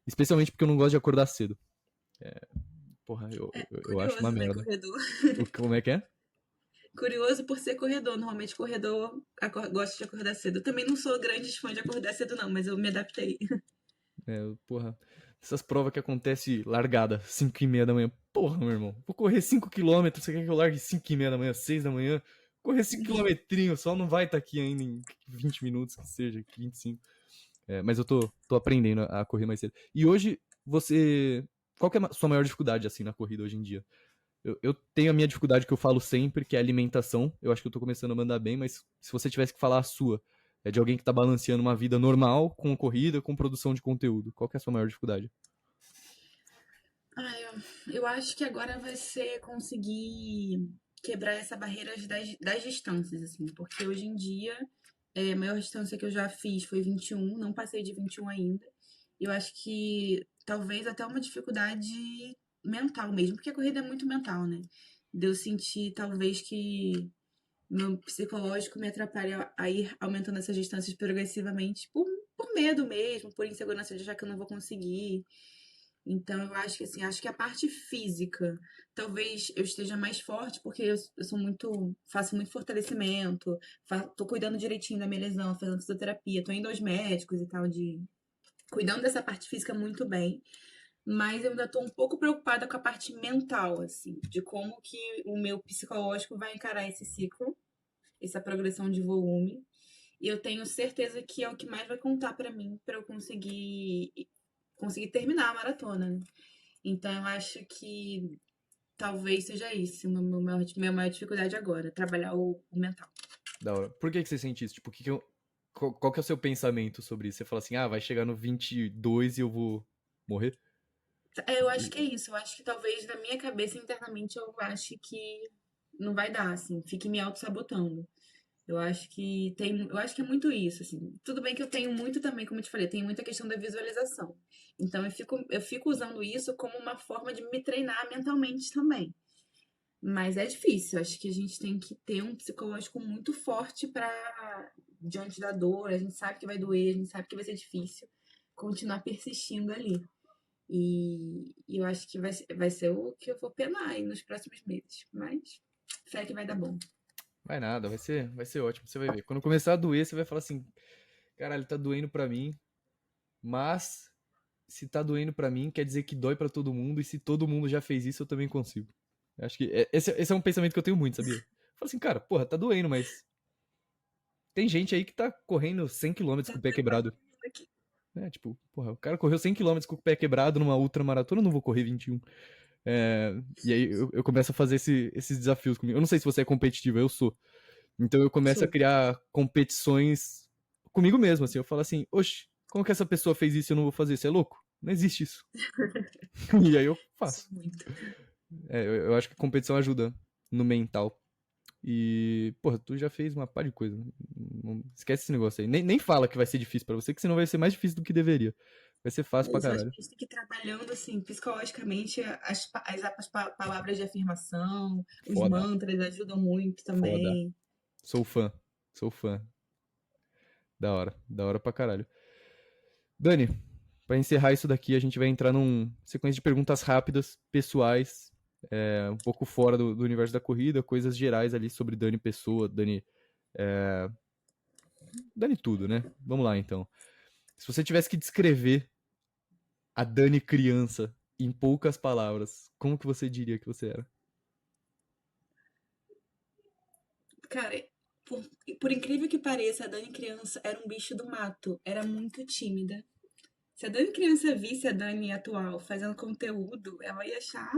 Especialmente porque eu não gosto de acordar cedo. Porra, eu acho uma Curioso, né, merda. corredor? Como é que é? Curioso por ser corredor. Normalmente, corredor gosta de acordar cedo. Eu também não sou grande fã de acordar cedo, não, mas eu me adaptei. Porra. Essas provas que acontece largada, 5h30 da manhã. Porra, meu irmão. Vou correr 5 km. Você quer que eu largue 5h30 da manhã, 6 da manhã? Correr 5 km, só não vai estar aqui ainda em 20 minutos, que seja, 25. Mas eu tô aprendendo a correr mais cedo. E hoje, você. Qual que é a sua maior dificuldade, assim, na corrida hoje em dia? Eu tenho a minha dificuldade que eu falo sempre, que é a alimentação. Eu acho que eu tô começando a mandar bem, mas se você tivesse que falar a sua, é de alguém que tá balanceando uma vida normal com corrida, com produção de conteúdo. Qual que é a sua maior dificuldade? Eu acho que agora vai ser conseguir quebrar essa barreira das distâncias, assim, porque hoje em dia a maior distância que eu já fiz foi 21, não passei de 21 ainda. Eu acho que talvez até uma dificuldade mental mesmo, porque a corrida é muito mental, né? De eu sentir talvez que meu psicológico me atrapalha a ir aumentando essas distâncias progressivamente por medo mesmo, por insegurança de achar que eu não vou conseguir. Então, eu acho que assim, acho que a parte física, talvez eu esteja mais forte, porque eu sou muito, faço muito fortalecimento, tô cuidando direitinho da minha lesão, fazendo fisioterapia, tô indo aos médicos e tal, cuidando dessa parte física muito bem. Mas eu ainda tô um pouco preocupada com a parte mental, assim, de como que o meu psicológico vai encarar esse ciclo, essa progressão de volume. E eu tenho certeza que é o que mais vai contar pra mim, pra eu conseguir terminar a maratona, né? Então eu acho que talvez seja isso, minha maior dificuldade agora, trabalhar o mental. Da hora. Por que você sente isso? Tipo, qual que é o seu pensamento sobre isso? Você fala assim, vai chegar no 22 e eu vou morrer? Eu acho que é isso, eu acho que talvez na minha cabeça internamente eu acho que não vai dar, assim, fique me auto-sabotando. Eu acho que é muito isso, assim. Tudo bem que eu tenho muito também, como eu te falei, tenho muita questão da visualização. Então eu fico usando isso como uma forma de me treinar mentalmente também. Mas é difícil, acho que a gente tem que ter um psicológico muito forte para diante da dor, a gente sabe que vai doer, a gente sabe que vai ser difícil continuar persistindo ali. E eu acho que vai ser o que eu vou penar aí nos próximos meses. Mas fé que vai dar bom. Vai nada, vai ser ótimo, você vai ver. Quando começar a doer, você vai falar assim, caralho, tá doendo pra mim, mas se tá doendo pra mim, quer dizer que dói pra todo mundo, e se todo mundo já fez isso, eu também consigo. Eu acho que esse é um pensamento que eu tenho muito, sabia? Fala assim, cara, porra, tá doendo, mas tem gente aí que tá correndo 100 km com o pé quebrado. Aqui. Tipo, porra, o cara correu 100 km com o pé quebrado numa ultramaratona, eu não vou correr 21. E aí eu começo a fazer esses desafios comigo. Eu não sei se você é competitivo, eu sou. Então eu começo a Sou. criar competições comigo mesmo, assim. Eu falo assim, oxe, como que essa pessoa fez isso e eu não vou fazer? Você é louco? Não existe isso. E aí eu Sou faço. muito. Eu acho que competição ajuda no mental. E, porra, tu já fez uma par de coisa. Não esquece esse negócio aí. Nem fala que vai ser difícil pra você, que senão vai ser mais difícil do que deveria. Vai ser fácil pra Isso, acho caralho. que a gente tem que ir trabalhando, assim, psicologicamente, as palavras de afirmação, os Foda, mantras ajudam muito foda. também. Sou fã, sou fã. Da hora pra caralho. Dani, pra encerrar isso daqui, a gente vai entrar num sequência de perguntas rápidas, pessoais, um pouco fora do universo da corrida, coisas gerais ali sobre Dani pessoa, Dani tudo, né? Vamos lá então. Se você tivesse que descrever a Dani criança, Em poucas palavras, como que você diria que você era? Cara, por, por incrível que pareça, a Dani criança era um bicho do mato. Era muito tímida. Se a Dani criança visse a Dani atual fazendo conteúdo, ela ia achar.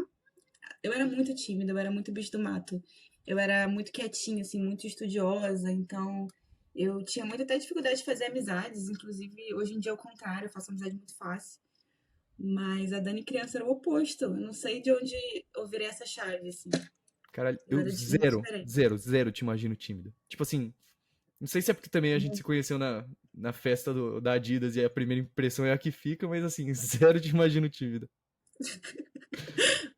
Eu era muito tímida, eu era muito bicho do mato. Eu era muito quietinha, assim, muito estudiosa, então eu tinha muita até dificuldade de fazer amizades, inclusive hoje em dia é o contrário, eu faço amizade muito fácil. Mas a Dani criança era o oposto. Eu não sei de onde eu virei essa chave, assim. Caralho, Eu eu era muito zero, diferente. zero, zero te imagino tímido. Tipo assim, não sei se é porque também a gente se conheceu na festa da Adidas e a primeira impressão é a que fica, mas assim, zero te imagino tímido.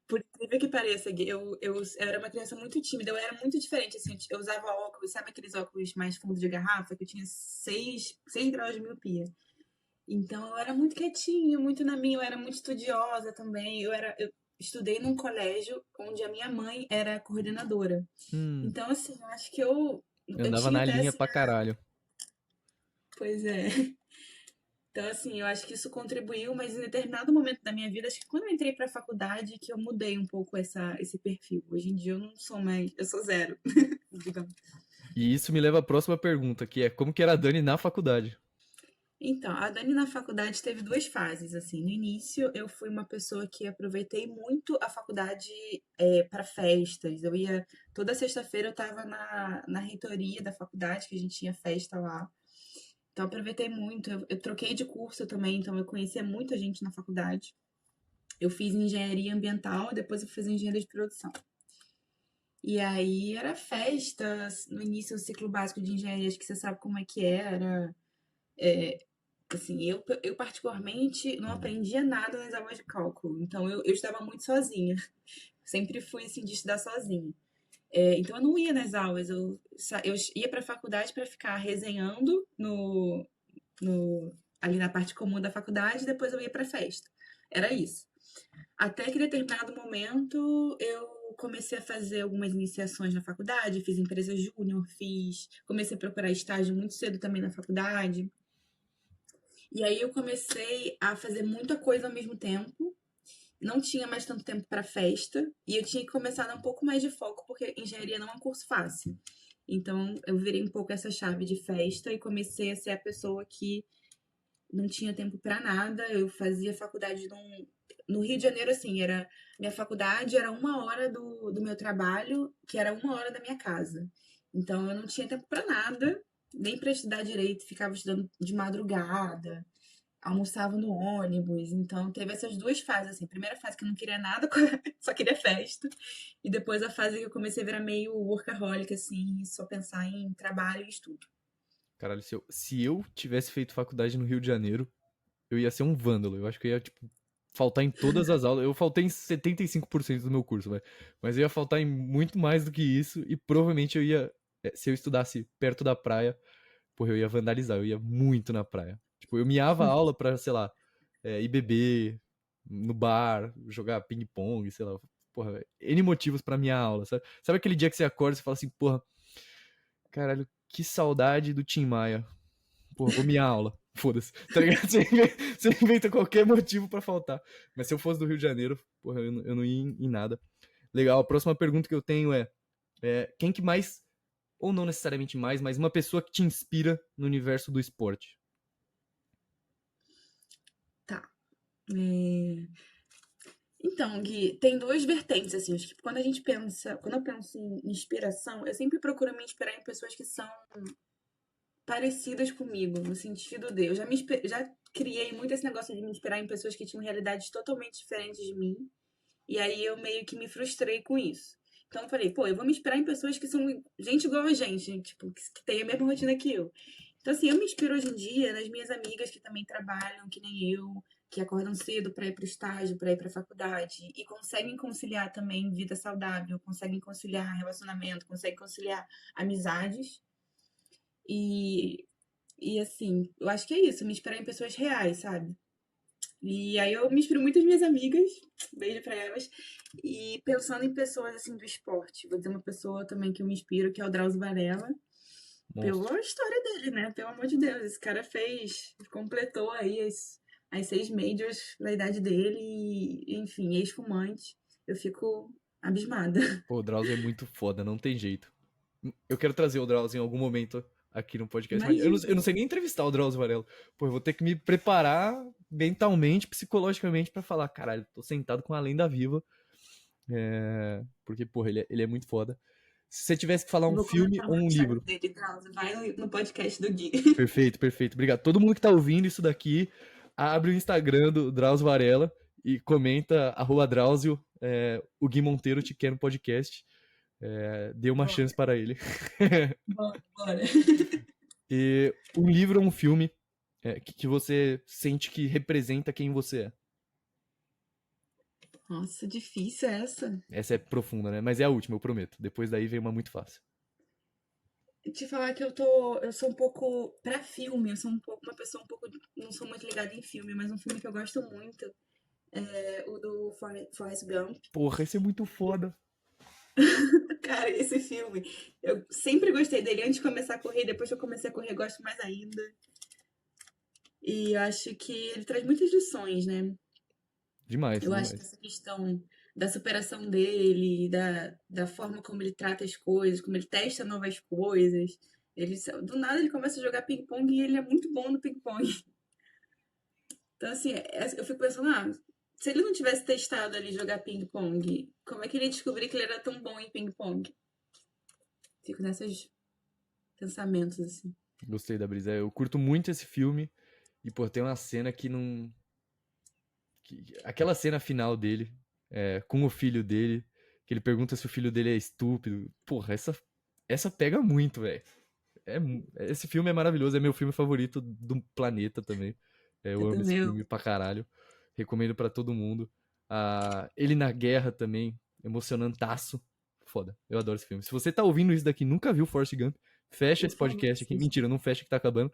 Por incrível que pareça, Gui, eu era uma criança muito tímida, eu era muito diferente, assim, eu usava óculos, sabe aqueles óculos mais fundo de garrafa, que eu tinha 6 graus de miopia. Então eu era muito quietinha, muito na minha, eu era muito estudiosa também, eu estudei num colégio onde a minha mãe era coordenadora. Hum, Então, assim, eu acho que eu andava tinha na até, linha assim, pra caralho. pois é. Então, assim, eu acho que isso contribuiu, mas em determinado momento da minha vida, acho que quando eu entrei pra faculdade, que eu mudei um pouco esse perfil. Hoje em dia eu não sou mais, eu sou zero, digamos. E isso me leva à próxima pergunta, que é como que era a Dani na faculdade? Então, a Dani na faculdade teve duas fases, assim. No início, eu fui uma pessoa que aproveitei muito a faculdade para festas. Eu ia, toda sexta-feira eu estava na reitoria da faculdade, que a gente tinha festa lá. Então, aproveitei muito. Eu troquei de curso também, então eu conhecia muita gente na faculdade. Eu fiz engenharia ambiental, depois eu fiz engenharia de produção. E aí era festas, no início o ciclo básico de engenharia, acho que você sabe como é que era. Assim, eu particularmente não aprendia nada nas aulas de cálculo, então eu estudava muito sozinha. Sempre fui assim de estudar sozinha. Então eu não ia nas aulas, eu ia para a faculdade para ficar resenhando ali na parte comum da faculdade, e depois eu ia para festa. Era isso. Até que em determinado momento eu comecei a fazer algumas iniciações na faculdade, fiz empresa júnior, comecei a procurar estágio muito cedo também na faculdade. E aí eu comecei a fazer muita coisa ao mesmo tempo. Não tinha mais tanto tempo para festa e eu tinha que começar a dar um pouco mais de foco porque engenharia não é um curso fácil. Então eu virei um pouco essa chave de festa e comecei a ser a pessoa que não tinha tempo para nada. Eu fazia faculdade no Rio de Janeiro, assim, era minha faculdade era 1 hora do meu trabalho, que era 1 hora da minha casa. Então eu não tinha tempo para nada, nem para estudar direito, ficava estudando de madrugada, almoçava no ônibus. Então teve essas duas fases, assim. Primeira fase que eu não queria nada, só queria festa. E depois a fase que eu comecei a virar meio workaholic, assim, só pensar em trabalho e estudo. Caralho, se eu tivesse feito faculdade no Rio de Janeiro, eu ia ser um vândalo. Eu acho que eu ia, tipo, faltar em todas as aulas. Eu faltei em 75% do meu curso, velho. Mas eu ia faltar em muito mais do que isso. E provavelmente eu ia. Se eu estudasse perto da praia, porra, eu ia vandalizar. Eu ia muito na praia. Tipo, eu miava a aula pra, sei lá, ir beber no bar, jogar ping-pong, sei lá. Porra, N motivos pra minha aula, sabe? Sabe aquele dia que você acorda e você fala assim, porra, caralho, que saudade do Tim Maia. Porra, vou minha aula. Foda-se. Tá ligado? Você inventa qualquer motivo pra faltar. Mas se eu fosse do Rio de Janeiro, porra, eu não ia em nada. Legal, a próxima pergunta que eu tenho é quem que mais, ou não necessariamente mais, mas uma pessoa que te inspira no universo do esporte? Tá. É, Então, Gui, tem duas vertentes, assim. Acho que quando eu penso em inspiração, eu sempre procuro me inspirar em pessoas que são parecidas comigo, no sentido de, já criei muito esse negócio de me inspirar em pessoas que tinham realidades totalmente diferentes de mim, e aí eu meio que me frustrei com isso. Então eu falei, pô, eu vou me inspirar em pessoas que são gente igual a gente, tipo, que tem a mesma rotina que eu. Então, assim, eu me inspiro hoje em dia nas minhas amigas que também trabalham, que nem eu, que acordam cedo para ir para o estágio, para ir para a faculdade, e conseguem conciliar também vida saudável, conseguem conciliar relacionamento, conseguem conciliar amizades. E, e assim, eu acho que é isso, me inspirar em pessoas reais, sabe? E aí eu me inspiro muito nas minhas amigas, beijo pra elas, e pensando em pessoas assim do esporte. Vou dizer uma pessoa também que eu me inspiro, que é o Drauzio Varela, Monstro. pela história dele, né? Pelo amor de Deus, esse cara completou aí as 6 majors da idade dele, e, enfim, ex-fumante. Eu fico abismada. Pô, o Drauzio é muito foda, não tem jeito. Eu quero trazer o Drauzio em algum momento aqui no podcast, mas eu não sei nem entrevistar o Drauzio Varela. Pô, eu vou ter que me preparar mentalmente, psicologicamente pra falar, caralho, tô sentado com a lenda viva. Porque, porra, ele é muito foda. Se você tivesse que falar um Vou filme comentar ou no um Instagram livro. dele, Drauzio. Vai no podcast do Gui. Perfeito, perfeito. Obrigado. Todo mundo que tá ouvindo isso daqui, abre o Instagram do Drauzio Varela e comenta @Drauzio, o Gui Monteiro te quer no podcast. Dê uma chance para ele. Bora. E um livro ou um filme que você sente que representa quem você é. Nossa, difícil essa. Essa é profunda, né? Mas é a última, eu prometo. Depois daí vem uma muito fácil. Te falar que eu sou um pouco pra filme, eu sou uma pessoa um pouco, não sou muito ligada em filme, mas um filme que eu gosto muito é o do Forrest Gump. Porra, esse é muito foda. Cara, esse filme, eu sempre gostei dele antes de começar a correr, depois que eu comecei a correr, gosto mais ainda. E eu acho que ele traz muitas lições, né? Demais, Eu acho que demais. essa questão da superação dele, da forma como ele trata as coisas, como ele testa novas coisas. Do nada ele começa a jogar ping-pong e ele é muito bom no ping-pong. Então, assim, eu fico pensando, se ele não tivesse testado ali jogar ping-pong, como é que ele ia descobrir que ele era tão bom em ping-pong? Fico nesses pensamentos, assim. Gostei da brisa. Eu curto muito esse filme. E, pô, tem uma cena que não. Aquela cena final dele, com o filho dele, que ele pergunta se o filho dele é estúpido. Porra, essa pega muito, velho. Esse filme é maravilhoso, é meu filme favorito do planeta também. Eu Eu amo esse também. filme pra caralho. Recomendo pra todo mundo. Ele na guerra também, emocionantaço. Foda, eu adoro esse filme. Se você tá ouvindo isso daqui e nunca viu Forrest Gump, fecha Por esse favor, podcast aqui. assista. Mentira, não fecha que tá acabando.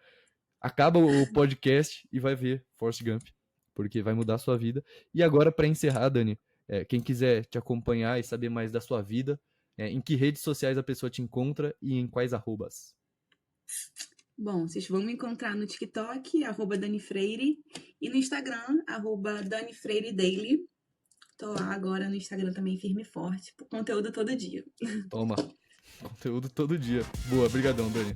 Acaba o podcast e vai ver Forrest Gump, porque vai mudar a sua vida. E agora, pra encerrar, Dani, quem quiser te acompanhar e saber mais da sua vida, em que redes sociais a pessoa te encontra e em quais arrobas? Bom, vocês vão me encontrar no TikTok, @DaniFreire, e no Instagram, @DaniFreireDaily. Tô lá agora no Instagram também, firme e forte, por conteúdo todo dia. Toma, conteúdo todo dia. Boa, brigadão, Dani.